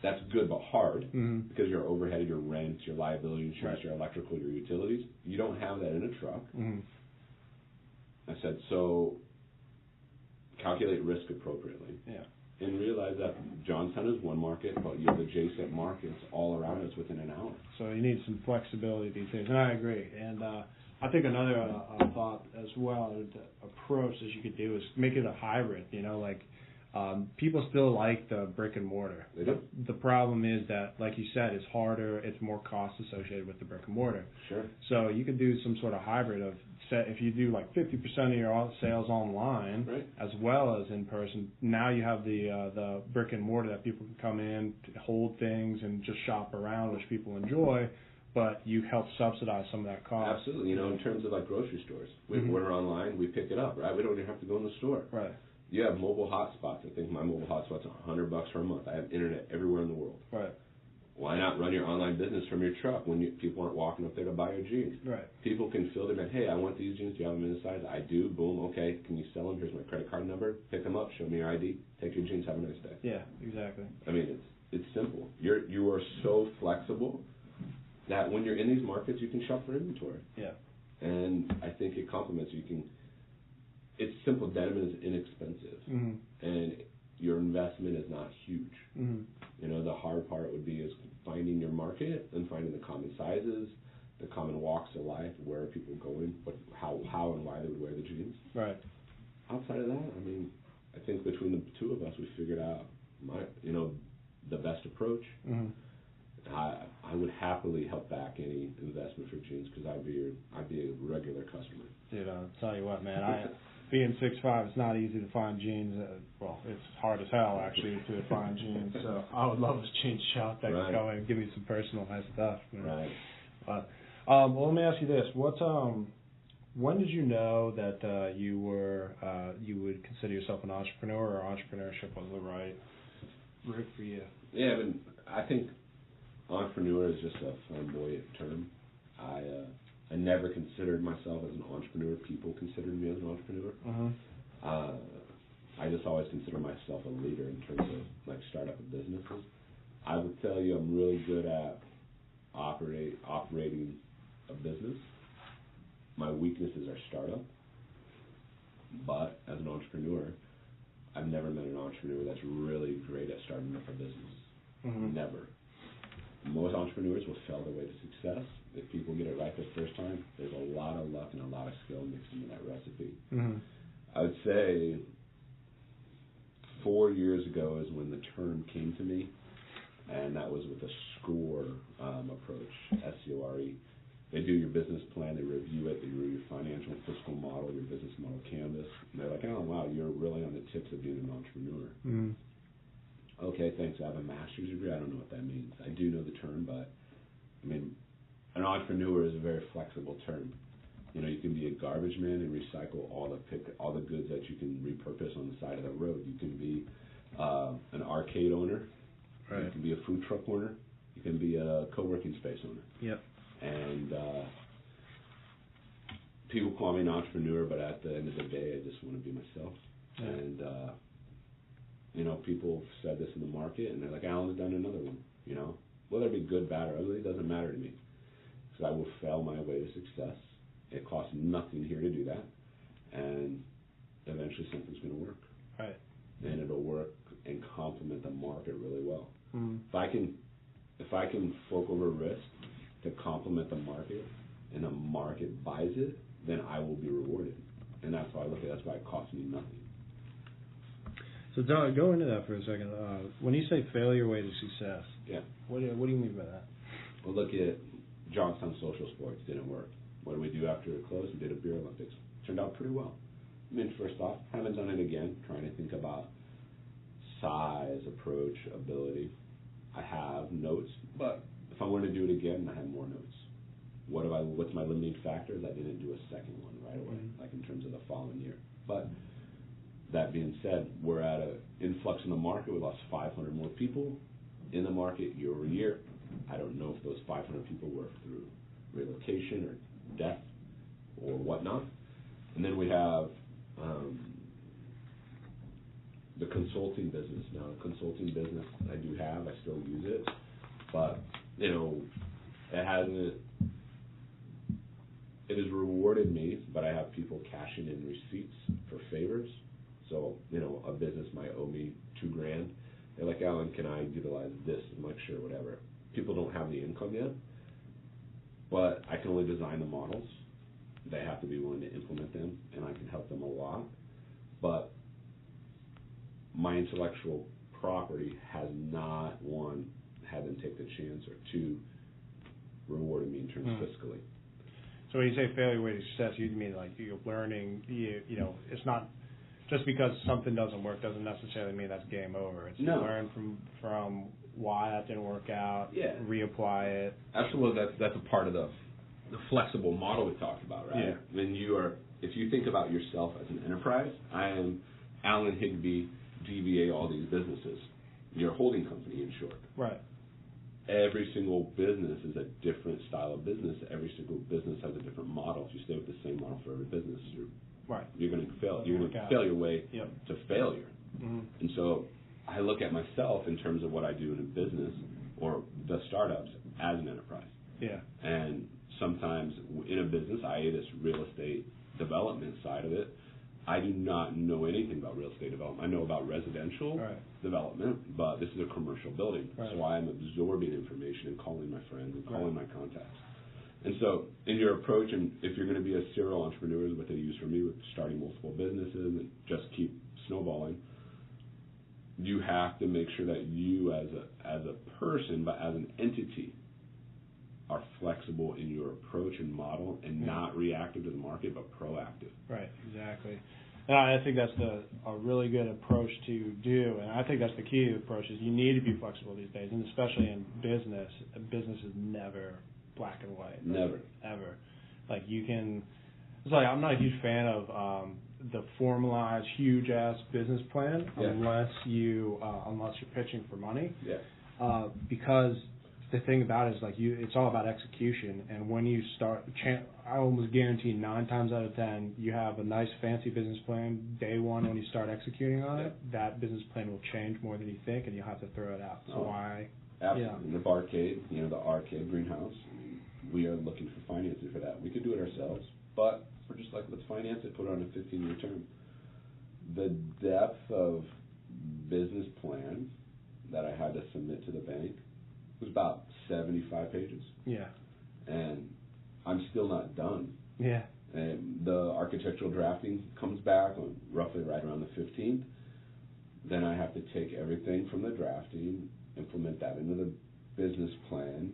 that's good but hard, because your overhead, your rent, your liability insurance, your electrical, your utilities, you don't have that in a truck. Mm-hmm. I said, so calculate risk appropriately. Yeah. And realize that Johnstown is one market, but you have adjacent markets all around us within an hour. So you need some flexibility these days, and I agree. And I think another thought as well, approach that you could do is make it a hybrid, people still like the brick and mortar. They do. The problem is that, like you said, it's harder, it's more cost associated with the brick and mortar. Sure. So you could do some sort of hybrid of, if you do like 50% of your sales online, as well as in person, now you have the brick and mortar that people can come in, to hold things, and just shop around, which people enjoy, but you help subsidize some of that cost. Absolutely. In terms of like grocery stores, we order online, we pick it up, right? We don't even have to go in the store. Right. You have mobile hotspots. I think my mobile hotspot's $100 for a month. I have internet everywhere in the world. Right. Why not run your online business from your truck when people aren't walking up there to buy your jeans? Right. People can fill them in. Hey, I want these jeans. Do you have them in the size? I do. Boom. Okay. Can you sell them? Here's my credit card number. Pick them up. Show me your ID. Take your jeans. Have a nice day. Yeah, exactly. I mean, it's simple. You are so flexible that when you're in these markets, you can shop for inventory. Yeah. And I think it complements. It's simple. Denim is inexpensive, and your investment is not huge. Mm-hmm. The hard part would be is finding your market and finding the common sizes, the common walks of life, where are people going, how and why they would wear the jeans. Right. Outside of that, I think between the two of us, we figured out the best approach. Mm-hmm. I would happily help back any investment for jeans because I'd be a regular customer. Dude, I'll tell you what, man. Being 6'5", it's not easy to find jeans. It's hard as hell actually to find jeans. So I would love a jeans shop that could come in and give me some personalized stuff. Right. But well, let me ask you this: when did you know that you would consider yourself an entrepreneur, or entrepreneurship was the right route for you? Yeah, I think entrepreneur is just a flamboyant term. I never considered myself as an entrepreneur. People considered me as an entrepreneur. Uh-huh. I just always consider myself a leader in terms of like startup of businesses. I would tell you I'm really good at operating a business. My weaknesses are startup. But as an entrepreneur, I've never met an entrepreneur that's really great at starting up a business. Mm-hmm. Never. Most entrepreneurs will fail their way to success. If people get it right the first time, there's a lot of luck and a lot of skill mixed into that recipe. Mm-hmm. I would say 4 years ago is when the term came to me, and that was with a SCORE approach, SCORE. They do your business plan, they review it, they review your financial and fiscal model, your business model canvas, and they're like, oh, wow, you're really on the tips of being an entrepreneur. Mm-hmm. Okay, thanks. I have a master's degree. I don't know what that means. I do know the term, but an entrepreneur is a very flexible term. You can be a garbage man and recycle all the goods that you can repurpose on the side of the road. You can be an arcade owner. Right. You can be a food truck owner. You can be a co-working space owner. Yep. And people call me an entrepreneur, but at the end of the day, I just want to be myself. Yeah. And people have said this in the market, and they're like, Alan's done another one. Whether it be good, bad, or ugly, it doesn't matter to me. because I will fail my way to success. It costs nothing here to do that, and eventually something's going to work. Right. And it'll work and complement the market really well. Mm-hmm. If I can fork over risk to complement the market, and the market buys it, then I will be rewarded. And that's why I look at it. That's why it costs me nothing. So go into that for a second. When you say failure way to success, yeah, what do you mean by that? Well, look at Johnstown Social Sports. Didn't work. What did we do after it closed? We did a beer Olympics. Turned out pretty well. I mean, first off, haven't done it again. Trying to think about size, approach, ability. I have notes, but if I wanted to do it again, I have more notes. What's my limiting factors? I didn't do a second one right away, like in terms of the following year. But that being said, we're at an influx in the market. We lost 500 more people in the market year over year. I don't know if those 500 people were through relocation or death or whatnot. And then we have the consulting business. Now, the consulting business I do have. I still use it. But, it has rewarded me, but I have people cashing in receipts for favors. So, a business might owe me $2,000. They're like, Alan, can I utilize this? I'm like, sure, whatever. People don't have the income yet, but I can only design the models. They have to be willing to implement them, and I can help them a lot. But my intellectual property has not, one, had them take the chance, or two, rewarded me in terms fiscally. So when you say failure way to success, you mean like you're learning, it's not just because something doesn't work doesn't necessarily mean that's game over. It's no. Learn from why that didn't work out, reapply it. Absolutely, that's a part of the flexible model we talked about, right? Yeah. If you think about yourself as an enterprise, I am Alan Higbee, DBA, all these businesses. You're a holding company, in short. Right. Every single business is a different style of business. Every single business has a different model. If you stay with the same model for every business, you're going to fail. You're going to fail your way to failure. Mm-hmm. And so I look at myself in terms of what I do in a business or the startups as an enterprise. Yeah. And sometimes in a business, i.e. this real estate development side of it, I do not know anything about real estate development. I know about residential development, but this is a commercial building. Right. So I am absorbing information and calling my friends and calling my contacts. And so in your approach, and if you're going to be a serial entrepreneur, what they use for me with starting multiple businesses and just keep snowballing, you have to make sure that you as a person, but as an entity, are flexible in your approach and model and not reactive to the market, but proactive. Right, exactly. And I think that's a really good approach to do, and I think that's the key to the approach is you need to be flexible these days, and especially in business. Business is never black and white. Never. Ever. Like I'm not a huge fan of the formalized, huge-ass business plan unless you're pitching for money. Yeah. Because the thing about it is it's all about execution, and when you start, I almost guarantee 9 times out of 10 you have a nice fancy business plan. Day one, when you start executing on it, that business plan will change more than you think, and you'll have to throw it out. So why? Absolutely. In the barcade, the arcade greenhouse, we are looking for financing for that. We could do it ourselves, but we're just like, let's finance it, put it on a 15-year term. The depth of business plan that I had to submit to the bank was about 75 pages. Yeah. And I'm still not done. Yeah. And the architectural drafting comes back on roughly right around the 15th. Then I have to take everything from the drafting, implement that into the business plan,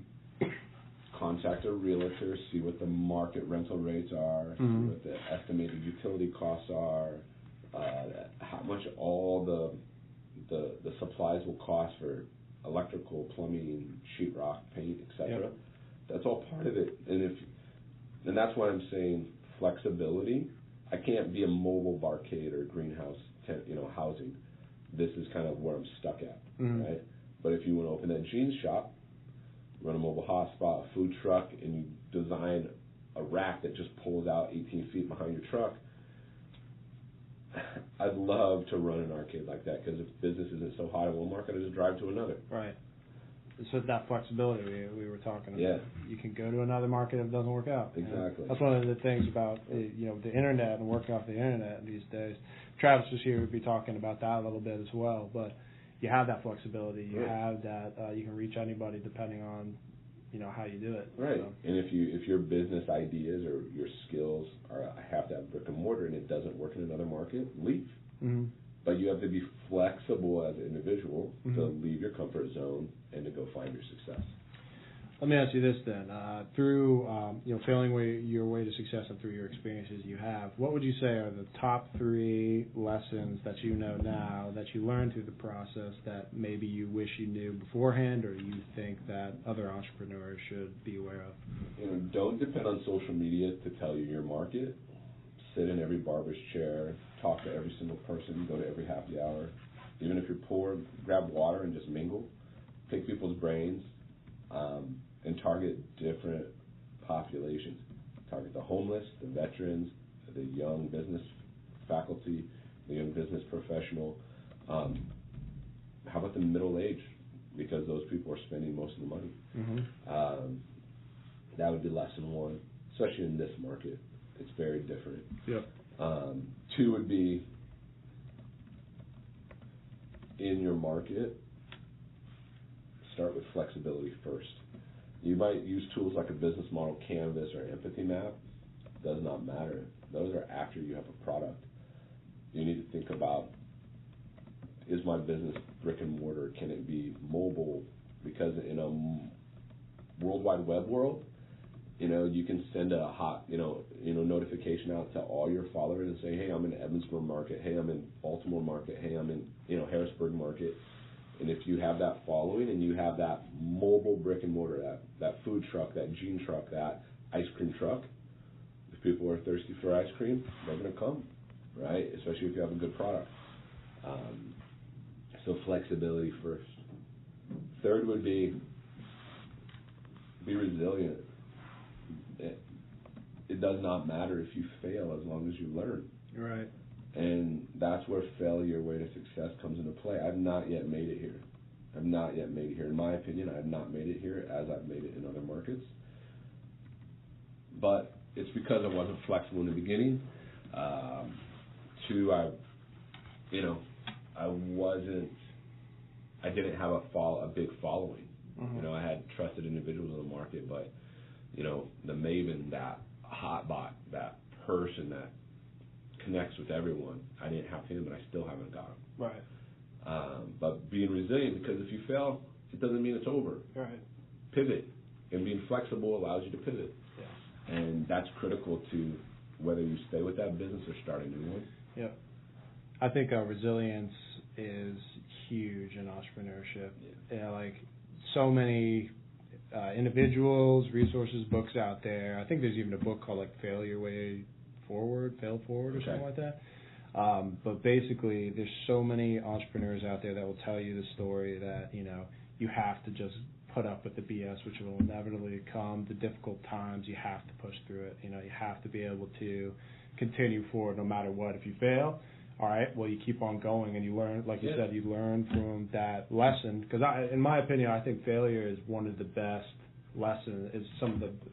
contact a realtor, see what the market rental rates are, see what the estimated utility costs are, how much all the supplies will cost for electrical, plumbing, sheetrock, paint, etc. Yep. That's all part of it. And that's why I'm saying flexibility. I can't be a mobile barcade or greenhouse housing. This is kind of where I'm stuck at, right? But if you want to open that jeans shop, run a mobile hotspot, a food truck, and you design a rack that just pulls out 18 feet behind your truck, I'd love to run an arcade like that, because if business isn't so hot in one market, I just drive to another. Right. so that flexibility we were talking about. Yeah. You can go to another market if it doesn't work out. Exactly. That's one of the things about the internet and working off the internet these days. Travis was here, we'd be talking about that a little bit as well. But you have that flexibility. You have that. You can reach anybody depending on how you do it. Right. So. And if your business ideas or your skills have to have brick and mortar and it doesn't work in another market, leave. Mm-hmm. But you have to be flexible as an individual to leave your comfort zone and to go find your success. Let me ask you this then: through failing your way to success and through your experiences you have, what would you say are the top 3 lessons that you know now that you learned through the process that maybe you wish you knew beforehand, or you think that other entrepreneurs should be aware of? Don't depend on social media to tell you your market. Sit in every barber's chair, talk to every single person, go to every happy hour. Even if you're poor, grab water and just mingle. Pick people's brains. And target different populations. Target the homeless, the veterans, the young business faculty, the young business professional. How about the middle age? Because those people are spending most of the money. Mm-hmm. That would be lesson 1, especially in this market. It's very different. Yep. 2 would be in your market, start with flexibility first. You might use tools like a business model canvas or empathy map. Does not matter. Those are after you have a product. You need to think about, is my business brick and mortar? Can it be mobile? Because in a World Wide Web world, you can send a hot, notification out to all your followers and say, hey, I'm in Evansville market. Hey, I'm in Baltimore market. Hey, I'm in, Harrisburg market. And if you have that following and you have that mobile brick and mortar, that food truck, that jean truck, that ice cream truck, if people are thirsty for ice cream, they're going to come, right? Especially if you have a good product. So flexibility first. 3rd would be resilient. It does not matter if you fail as long as you learn. Right. And that's where failure, way to success comes into play. I've not yet made it here. In my opinion, I have not made it here as I've made it in other markets. But it's because I wasn't flexible in the beginning. 2, I didn't have a big following. Mm-hmm. I had trusted individuals in the market, but, the maven, that hot bot, that person that connects with everyone. I didn't have him, and I still haven't got him. Right. But being resilient, because if you fail, it doesn't mean it's over. Right. Pivot, and being flexible allows you to pivot. Yeah. And that's critical to whether you stay with that business or start a new one. Yep. I think resilience is huge in entrepreneurship. Yeah, like so many individuals, resources, books out there. I think there's even a book called Fail Forward or something like that. But basically, there's so many entrepreneurs out there that will tell you the story that, you have to just put up with the BS, which will inevitably come. The difficult times, you have to push through it. You have to be able to continue forward no matter what. If you fail, all right, well, you keep on going and you learn, like you said, you learn from that lesson. Because in my opinion, I think failure is one of the best lessons.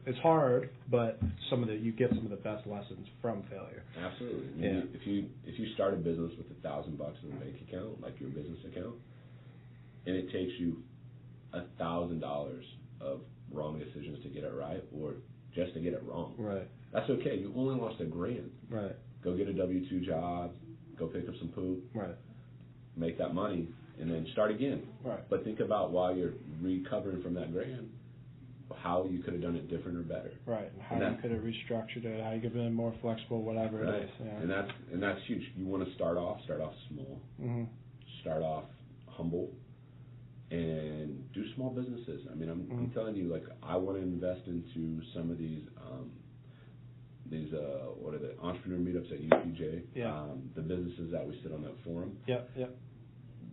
It's hard, but you get some of the best lessons from failure. Absolutely. I mean, if you start a business with $1,000 in a bank account, like your business account, and it takes you $1,000 of wrong decisions to get it right, or just to get it wrong, right? That's okay. You only lost $1,000. Right. Go get a W-2 job. Go pick up some poop. Right. Make that money, and then start again. Right. But think about while you're recovering from that $1,000, how you could have done it different or better. Right. And how you could have restructured it, how you could have been more flexible, whatever it is. Yeah. And that's huge. You want to start off small. Mm-hmm. Start off humble, and do small businesses. I mean, I'm telling you, I want to invest into some of these what are the entrepreneur meetups at UPJ? Yeah. The businesses that we sit on that forum. Yep.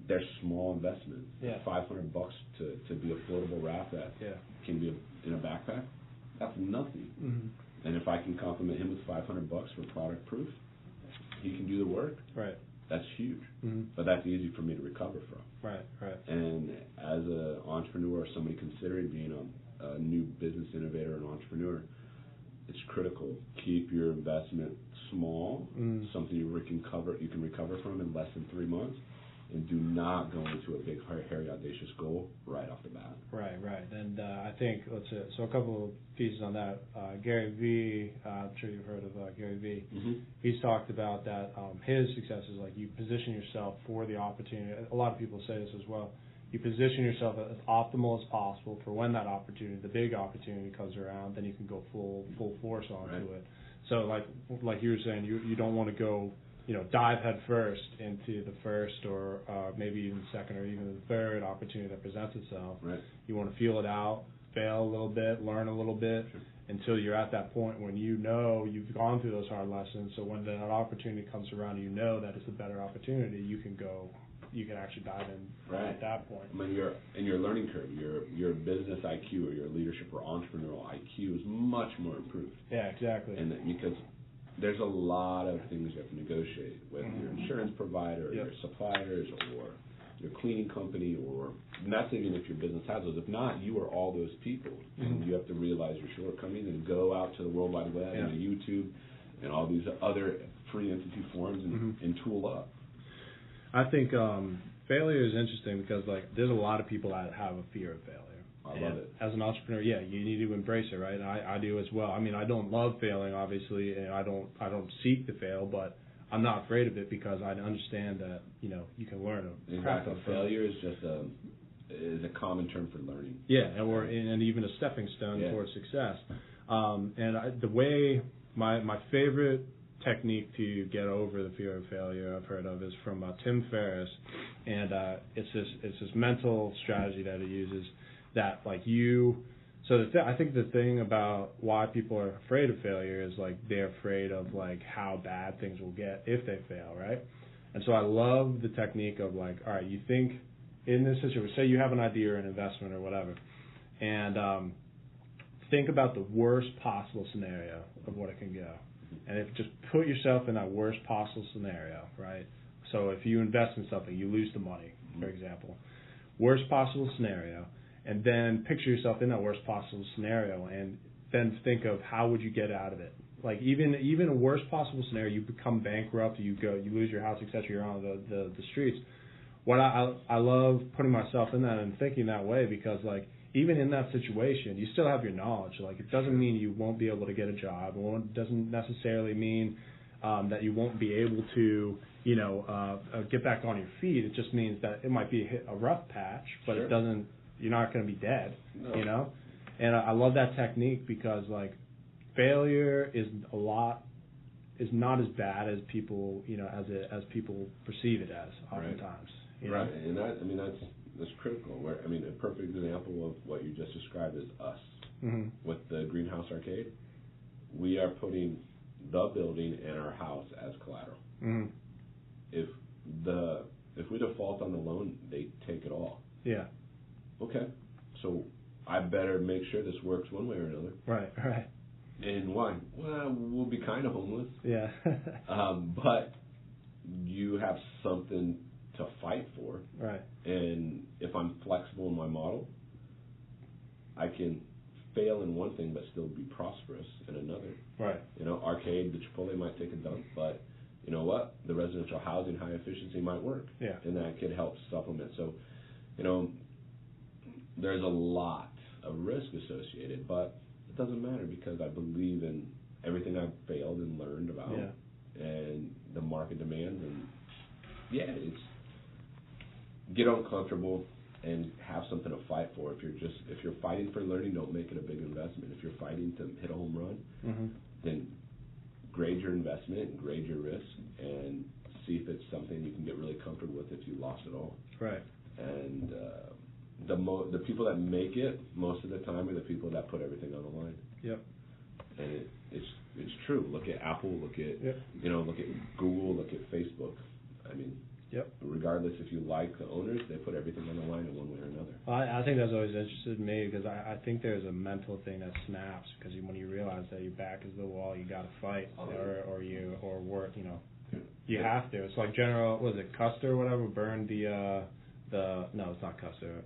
They're small investments. Yeah. $500 to be a floatable raft that can be in a backpack. That's nothing. Mm-hmm. And if I can compliment him with $500 for product proof, he can do the work. Right. That's huge. Mm-hmm. But that's easy for me to recover from. Right. And as an entrepreneur or somebody considering being a new business innovator and entrepreneur, it's critical. Keep your investment small, something you can recover from in less than 3 months, and do not go into a big, hairy, audacious goal right off the bat. Right. And I think, so a couple of pieces on that. Gary Vee, I'm sure you've heard of Gary Vee. Mm-hmm. He's talked about that his success is like you position yourself for the opportunity. A lot of people say this as well. You position yourself as optimal as possible for when that opportunity, the big opportunity comes around, then you can go full force onto it. So like you were saying, you don't want to go, dive head first into the first or maybe even second or even the third opportunity that presents itself. Right. You want to feel it out, fail a little bit, learn a little bit, until you're at that point when you've gone through those hard lessons. So when that opportunity comes around, that it's a better opportunity, you can actually dive in at that point. I mean, your learning curve, your business IQ or your leadership or entrepreneurial IQ is much more improved. Yeah, exactly. And because there's a lot of things you have to negotiate with your insurance provider, or your suppliers, or your cleaning company, and that's even if your business has those. If not, you are all those people, and you have to realize your shortcomings and go out to the World Wide Web and to YouTube and all these other free entity forums and tool up. I think failure is interesting because there's a lot of people that have a fear of failure. I love it. As an entrepreneur, you need to embrace it, right? And I do as well. I mean, I don't love failing, obviously, and I don't seek to fail, but I'm not afraid of it because I understand that you can learn a crap ton. Failure is just is a common term for learning. Yeah, and even a stepping stone towards success. The way my favorite technique to get over the fear of failure I've heard of is from Tim Ferriss, and it's this mental strategy that he uses that I think the thing about why people are afraid of failure is they're afraid of how bad things will get if they fail, right? And so I love the technique of all right, you think in this situation, say you have an idea or an investment or whatever, and think about the worst possible scenario of what it can go. And just put yourself in that worst possible scenario, right? So if you invest in something, you lose the money, for example. Worst possible scenario, and then picture yourself in that worst possible scenario, and then think of how would you get out of it. Even a worst possible scenario, you become bankrupt, you lose your house, etc. You're on the streets. What I love putting myself in that and thinking that way because even in that situation, you still have your knowledge. It doesn't mean you won't be able to get a job. It doesn't necessarily mean that you won't be able to, get back on your feet. It just means that it might be a rough patch, but it doesn't. You're not going to be dead, And I love that technique because failure is not as bad as people, as people perceive it as oftentimes. Right, and that's critical. A perfect example of what you just described is us with the Greenhouse Arcade. We are putting the building and our house as collateral. If we default on the loan, they take it all. Yeah. Okay, so I better make sure this works one way or another. Right. And why? Well, we'll be kind of homeless. Yeah. But you have something to fight for. Right. And if I'm flexible in my model, I can fail in one thing but still be prosperous in another. Right. Arcade, the Chipotle might take a dump, but you know what? The residential housing high efficiency might work. Yeah. And that could help supplement. So, there's a lot of risk associated, but it doesn't matter because I believe in everything I've failed and learned about and the market demands. And it's get uncomfortable and have something to fight for. If you're fighting for learning, don't make it a big investment. If you're fighting to hit a home run, then grade your investment, grade your risk, and see if it's something you can get really comfortable with if you lost it all. Right. And the people that make it most of the time are the people that put everything on the line. Yep. And it's true. Look at Apple. Look at look at Google. Look at Facebook. Regardless if you like the owners, they put everything on the line in one way or another. Well, I think that's always interested me because I think there's a mental thing that snaps because when you realize that your back is the wall, you got to fight or work. You have to. It's like General, was it Custer or whatever, burned no, it's not Custer.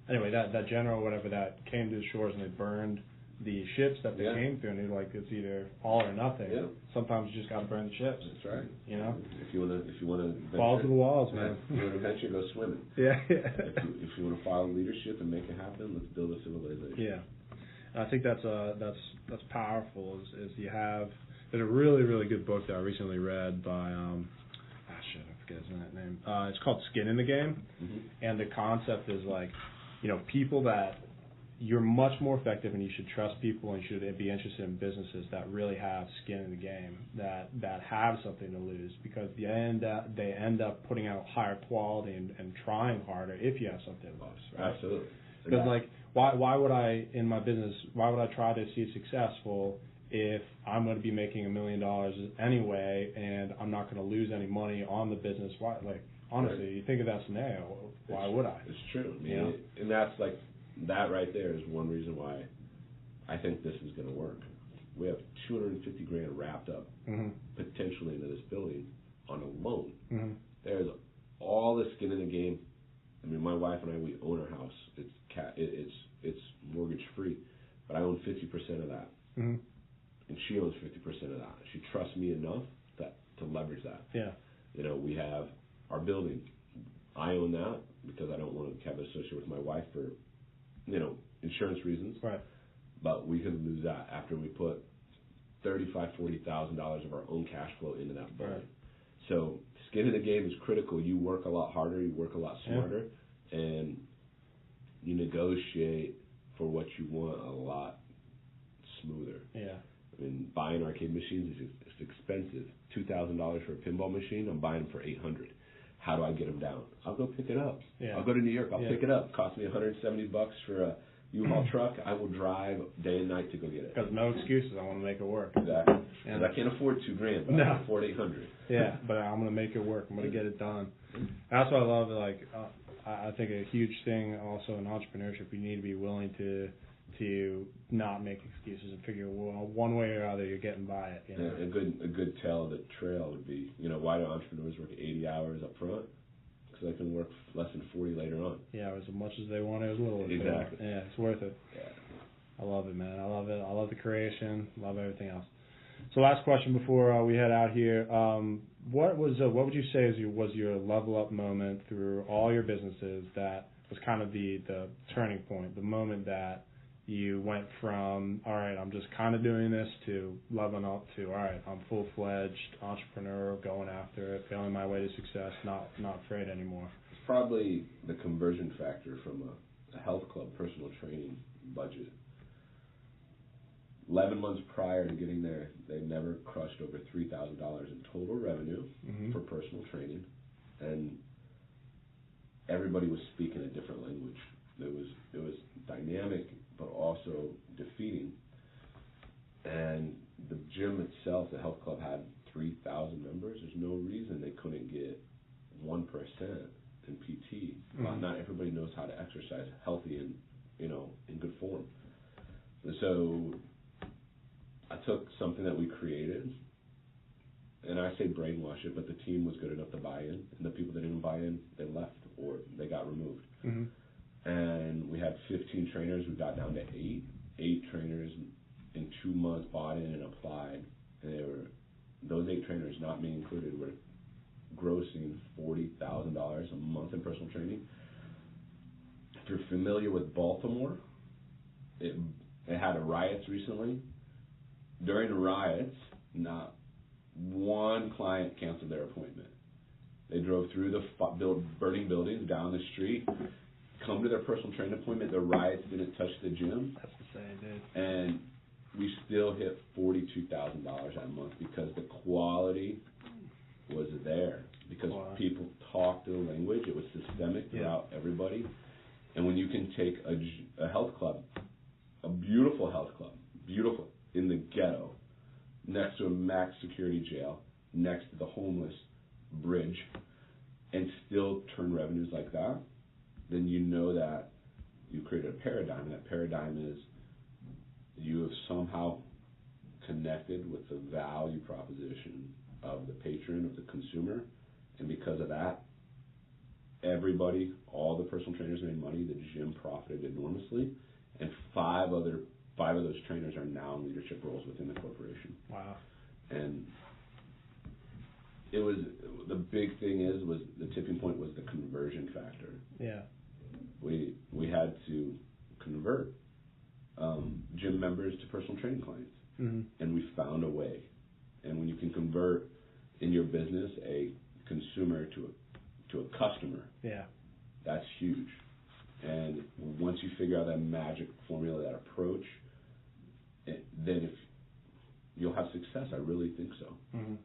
Anyway, that general or whatever that came to the shores and they burned the ships that they came through, and they're like, it's either all or nothing. Yeah. Sometimes you just got to burn the ships. That's right. You know? If you wanna balls to the walls, man. If you want to venture, go swimming. Yeah. If you want to follow leadership and make it happen, let's build a civilization. Yeah. I think that's powerful. Is you have, there's a really, really good book that I recently read by I forget his name. It's called Skin in the Game, and the concept is like, people that you're much more effective, and you should trust people, and you should be interested in businesses that really have skin in the game, that have something to lose, because they end up putting out higher quality and trying harder if you have something to lose. Right? Absolutely. Because like, why would I in my business? Why would I try to see it successful if I'm going to be making $1 million anyway, and I'm not going to lose any money on the business? Why? Like, honestly, you think of that scenario, why would I? It's true. I mean, and that's like, that right there is one reason why I think this is going to work. We have $250,000 wrapped up potentially into this building on a loan. There's all the skin in the game. I mean, my wife and I, we own our house. It's mortgage free, but I own 50% of that, and she owns 50% of that. She trusts me enough to leverage that. Yeah. We have our building. I own that because I don't want to have it associated with my wife for insurance reasons. Right. But we could lose that after we put $35,000-$40,000 of our own cash flow into that building. Right. So skin in the game is critical. You work a lot harder, you work a lot smarter, and you negotiate for what you want a lot smoother. Yeah. I mean, buying arcade machines is expensive. $2,000 for a pinball machine, I'm buying them for $800. How do I get them down? I'll go pick it up. Yeah. I'll go to New York. I'll pick it up. It costs me $170 for a U-Haul truck. I will drive day and night to go get it. Because no excuses. I want to make it work. Exactly. And I can't afford $2,000, but I can afford $800. Yeah, but I'm going to make it work. I'm going to get it done. That's what I love. Like, I think a huge thing also in entrepreneurship, you need to be willing to not make excuses and figure, well, one way or other you're getting by it. A good tale of the trail would be, why do entrepreneurs work 80 hours up front? Because they can work less than 40 later on. Yeah, as much as they want, as little as they want. Yeah, it's worth it. Yeah. I love it, man. I love it. I love the creation. Love everything else. So last question before we head out here. What would you say was your level up moment through all your businesses that was kind of the turning point, the moment that you went from, all right, I'm just kind of doing this, to leveling up to, all right, I'm full-fledged entrepreneur, going after it, feeling my way to success, not afraid anymore? It's probably the conversion factor from a health club personal training budget. 11 months prior to getting there, they never crushed over $3,000 in total revenue for personal training, and everybody was speaking a different language. It was dynamic, but also defeating. And the gym itself, the health club, had 3,000 members. There's no reason they couldn't get 1% in PT. Well, not everybody knows how to exercise healthy and in good form. And so I took something that we created, and I say brainwash it, but the team was good enough to buy in, and the people that didn't buy in, they left or they got removed. And we had 15 trainers. We got down to 8. 8 trainers in 2 months bought in and applied. And those 8 trainers, not me included, were grossing $40,000 a month in personal training. If you're familiar with Baltimore, it had riots recently. During the riots, not one client canceled their appointment. They drove through the burning buildings down the street, come to their personal training appointment. The riots didn't touch the gym. That's insane, dude. And we still hit $42,000 a month because the quality was there. Because people talked the language. It was systemic throughout everybody. And when you can take a health club, a beautiful health club, beautiful, in the ghetto, next to a max security jail, next to the homeless bridge, and still turn revenues like that, then you know that you created a paradigm. And that paradigm is you have somehow connected with the value proposition of the patron, of the consumer, and because of that, all the personal trainers made money. The gym profited enormously, and five of those trainers are now in leadership roles within the corporation. Wow. And it was the big thing was the tipping point was the conversion factor. Yeah. We had to convert gym members to personal training clients, and we found a way. And when you can convert in your business a consumer to a customer, that's huge. And once you figure out that magic formula, that approach, then you'll have success. I really think so. I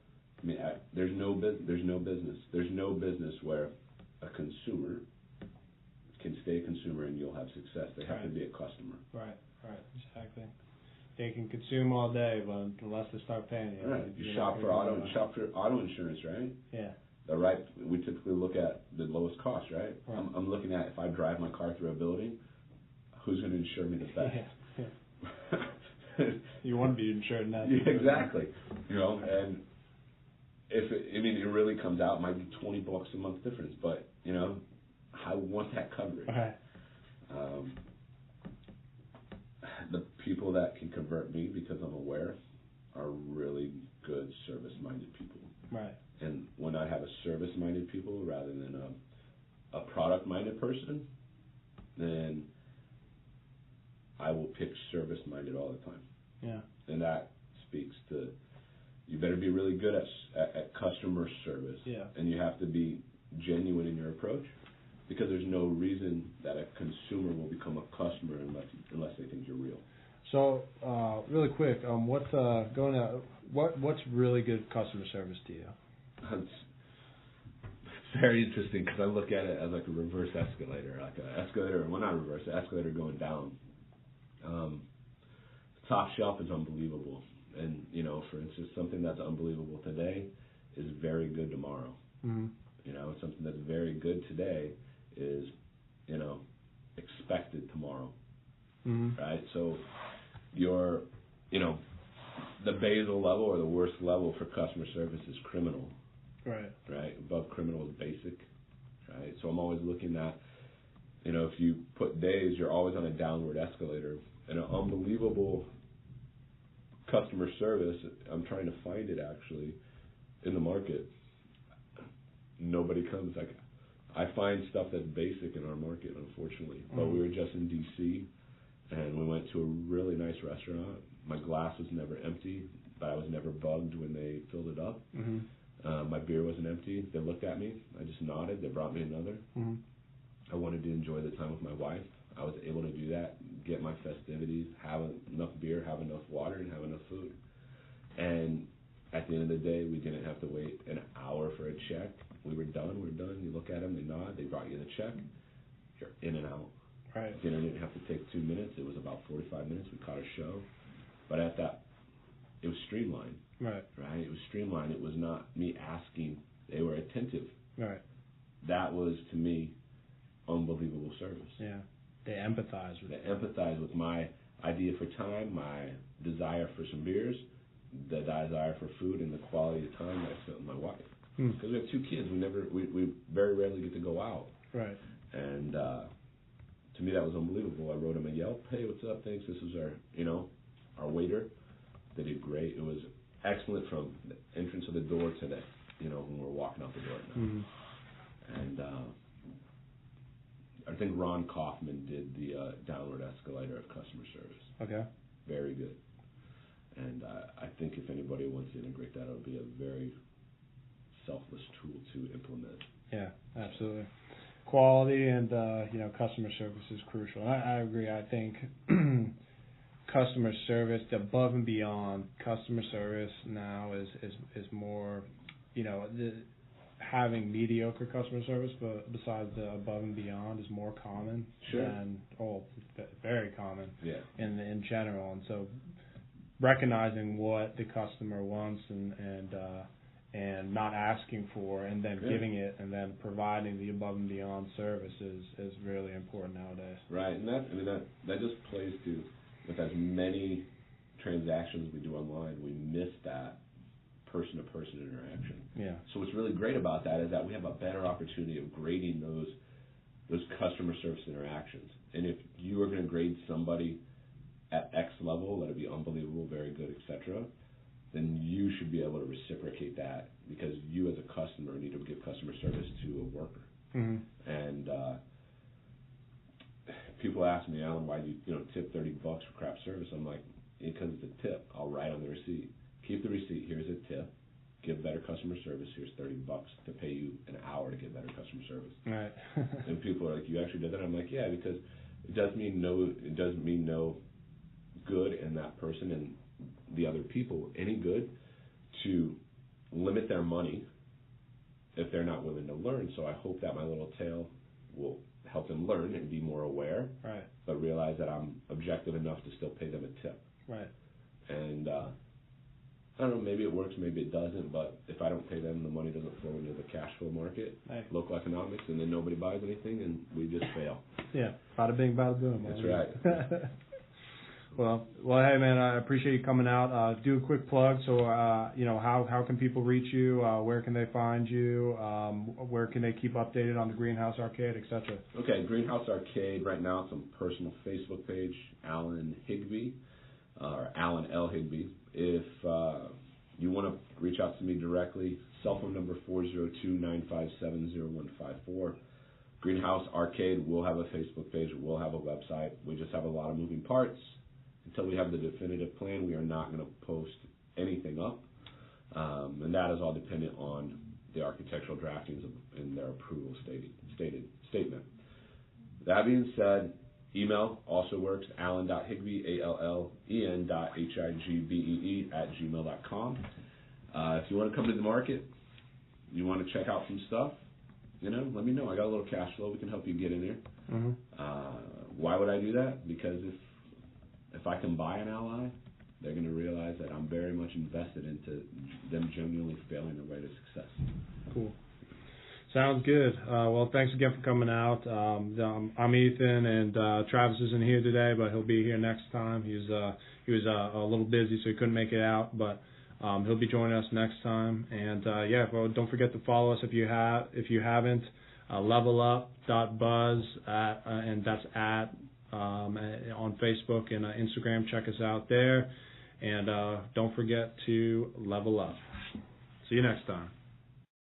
mean, there's no business where a consumer can stay a consumer and you'll have success. They have to be a customer. Right, exactly. They can consume all day, but unless they start paying you. Right. You shop for auto insurance, right? Yeah. We typically look at the lowest cost, right? I'm looking at if I drive my car through a building, who's going to insure me the best? You want to be insured in that. Yeah, exactly. And it really comes out, it might be $20 a month difference, but I want that coverage. Right. The people that can convert me because I'm aware are really good service-minded people. Right. And when I have a service-minded people rather than a product-minded person, then I will pick service-minded all the time. Yeah. And that speaks to you better be really good at customer service. Yeah. And you have to be genuine in your approach, because there's no reason that a consumer will become a customer unless they think you're real. So, really quick, what's really good customer service to you? It's very interesting because I look at it as like a reverse escalator, escalator going down. Top shelf is unbelievable, and for instance, something that's unbelievable today is very good tomorrow. Something that's very good today is expected tomorrow. Right? So your the basal level or the worst level for customer service is criminal. Right? Above criminal is basic. Right? So I'm always looking at if you put days, you're always on a downward escalator. And an unbelievable customer service, I'm trying to find it actually in the market. Nobody comes. I find stuff that's basic in our market, unfortunately. But we were just in D.C. and we went to a really nice restaurant. My glass was never empty, but I was never bugged when they filled it up. My beer wasn't empty. They looked at me. I just nodded. They brought me another. I wanted to enjoy the time with my wife. I was able to do that, get my festivities, have enough beer, have enough water, and have enough food. And at the end of the day, we didn't have to wait an hour for a check. We were done. You look at them, they nod, they brought you the check. You're in and out. Right. Dinner didn't have to take 2 minutes. It was about 45 minutes. We caught a show. But it was streamlined. Right. It was streamlined. It was not me asking. They were attentive. Right. That was, to me, unbelievable service. Yeah. They empathize with my idea for time, my desire for some beers, the desire for food, and the quality of time that I spent with my wife. Because we have 2 kids, we very rarely get to go out. Right. And to me, that was unbelievable. I wrote him a Yelp. Hey, what's up? Thanks. This is our waiter. They did great. It was excellent from the entrance of the door to the when we're walking out the door at night. And I think Ron Kaufman did the downward escalator of customer service. Okay. Very good. And I think if anybody wants to integrate that, it would be a very selfless tool to implement. Yeah, absolutely. Quality and customer service is crucial. I agree. I think customer service, the above and beyond customer service now is more, having mediocre customer service, but besides the above and beyond is more common. Sure. It's very common. Yeah. In general, and so recognizing what the customer wants and not asking for, and then giving it, and then providing the above and beyond service is really important nowadays. Right, and that just plays to, with as many transactions we do online, we miss that person-to-person interaction. Yeah. So what's really great about that is that we have a better opportunity of grading those customer service interactions. And if you are going to grade somebody at X level, let it be unbelievable, very good, etc., then you should be able to reciprocate that, because you as a customer need to give customer service to a worker. Mm-hmm. And people ask me, Alan, why do you tip $30 for crap service? I'm like, because it's a tip. I'll write on the receipt. Keep the receipt. Here's a tip. Give better customer service. Here's $30 to pay you an hour to get better customer service. Right. And people are like, you actually did that? I'm like, yeah, because it doesn't mean no good in that person and the other people any good to limit their money if they're not willing to learn. So I hope that my little tale will help them learn and be more aware, right, but realize that I'm objective enough to still pay them a tip. Right. And I don't know, maybe it works, maybe it doesn't, but if I don't pay them, the money doesn't flow into the cash flow market, right, local economics, and then nobody buys anything, and we just fail. Yeah, bada bing, bada boom. That's right. Well, hey, man, I appreciate you coming out. Do a quick plug. So, how can people reach you? Where can they find you? Where can they keep updated on the Greenhouse Arcade, etc.? Okay, Greenhouse Arcade, right now it's on personal Facebook page, Alan Higbee, or Alan L. Higbee. If you want to reach out to me directly, cell phone number 402-957-0154. Greenhouse Arcade will have a Facebook page, we'll have a website. We just have a lot of moving parts. Until we have the definitive plan, we are not going to post anything up, and that is all dependent on the architectural draftings and their approval statement. That being said, email also works, allen.higbee, allen.higbee@gmail.com. If you want to come to the market, you want to check out some stuff, let me know. I got a little cash flow. We can help you get in there. Mm-hmm. Why would I do that? Because if I can buy an ally, they're going to realize that I'm very much invested into them genuinely failing their way to success. Cool. Sounds good. Well, thanks again for coming out. I'm Ethan, and Travis isn't here today, but he'll be here next time. He was a little busy, so he couldn't make it out, but he'll be joining us next time. And don't forget to follow us if you haven't. LevelUp.buzz and that's on Facebook and Instagram. Check us out there, and don't forget to level up. See you next time.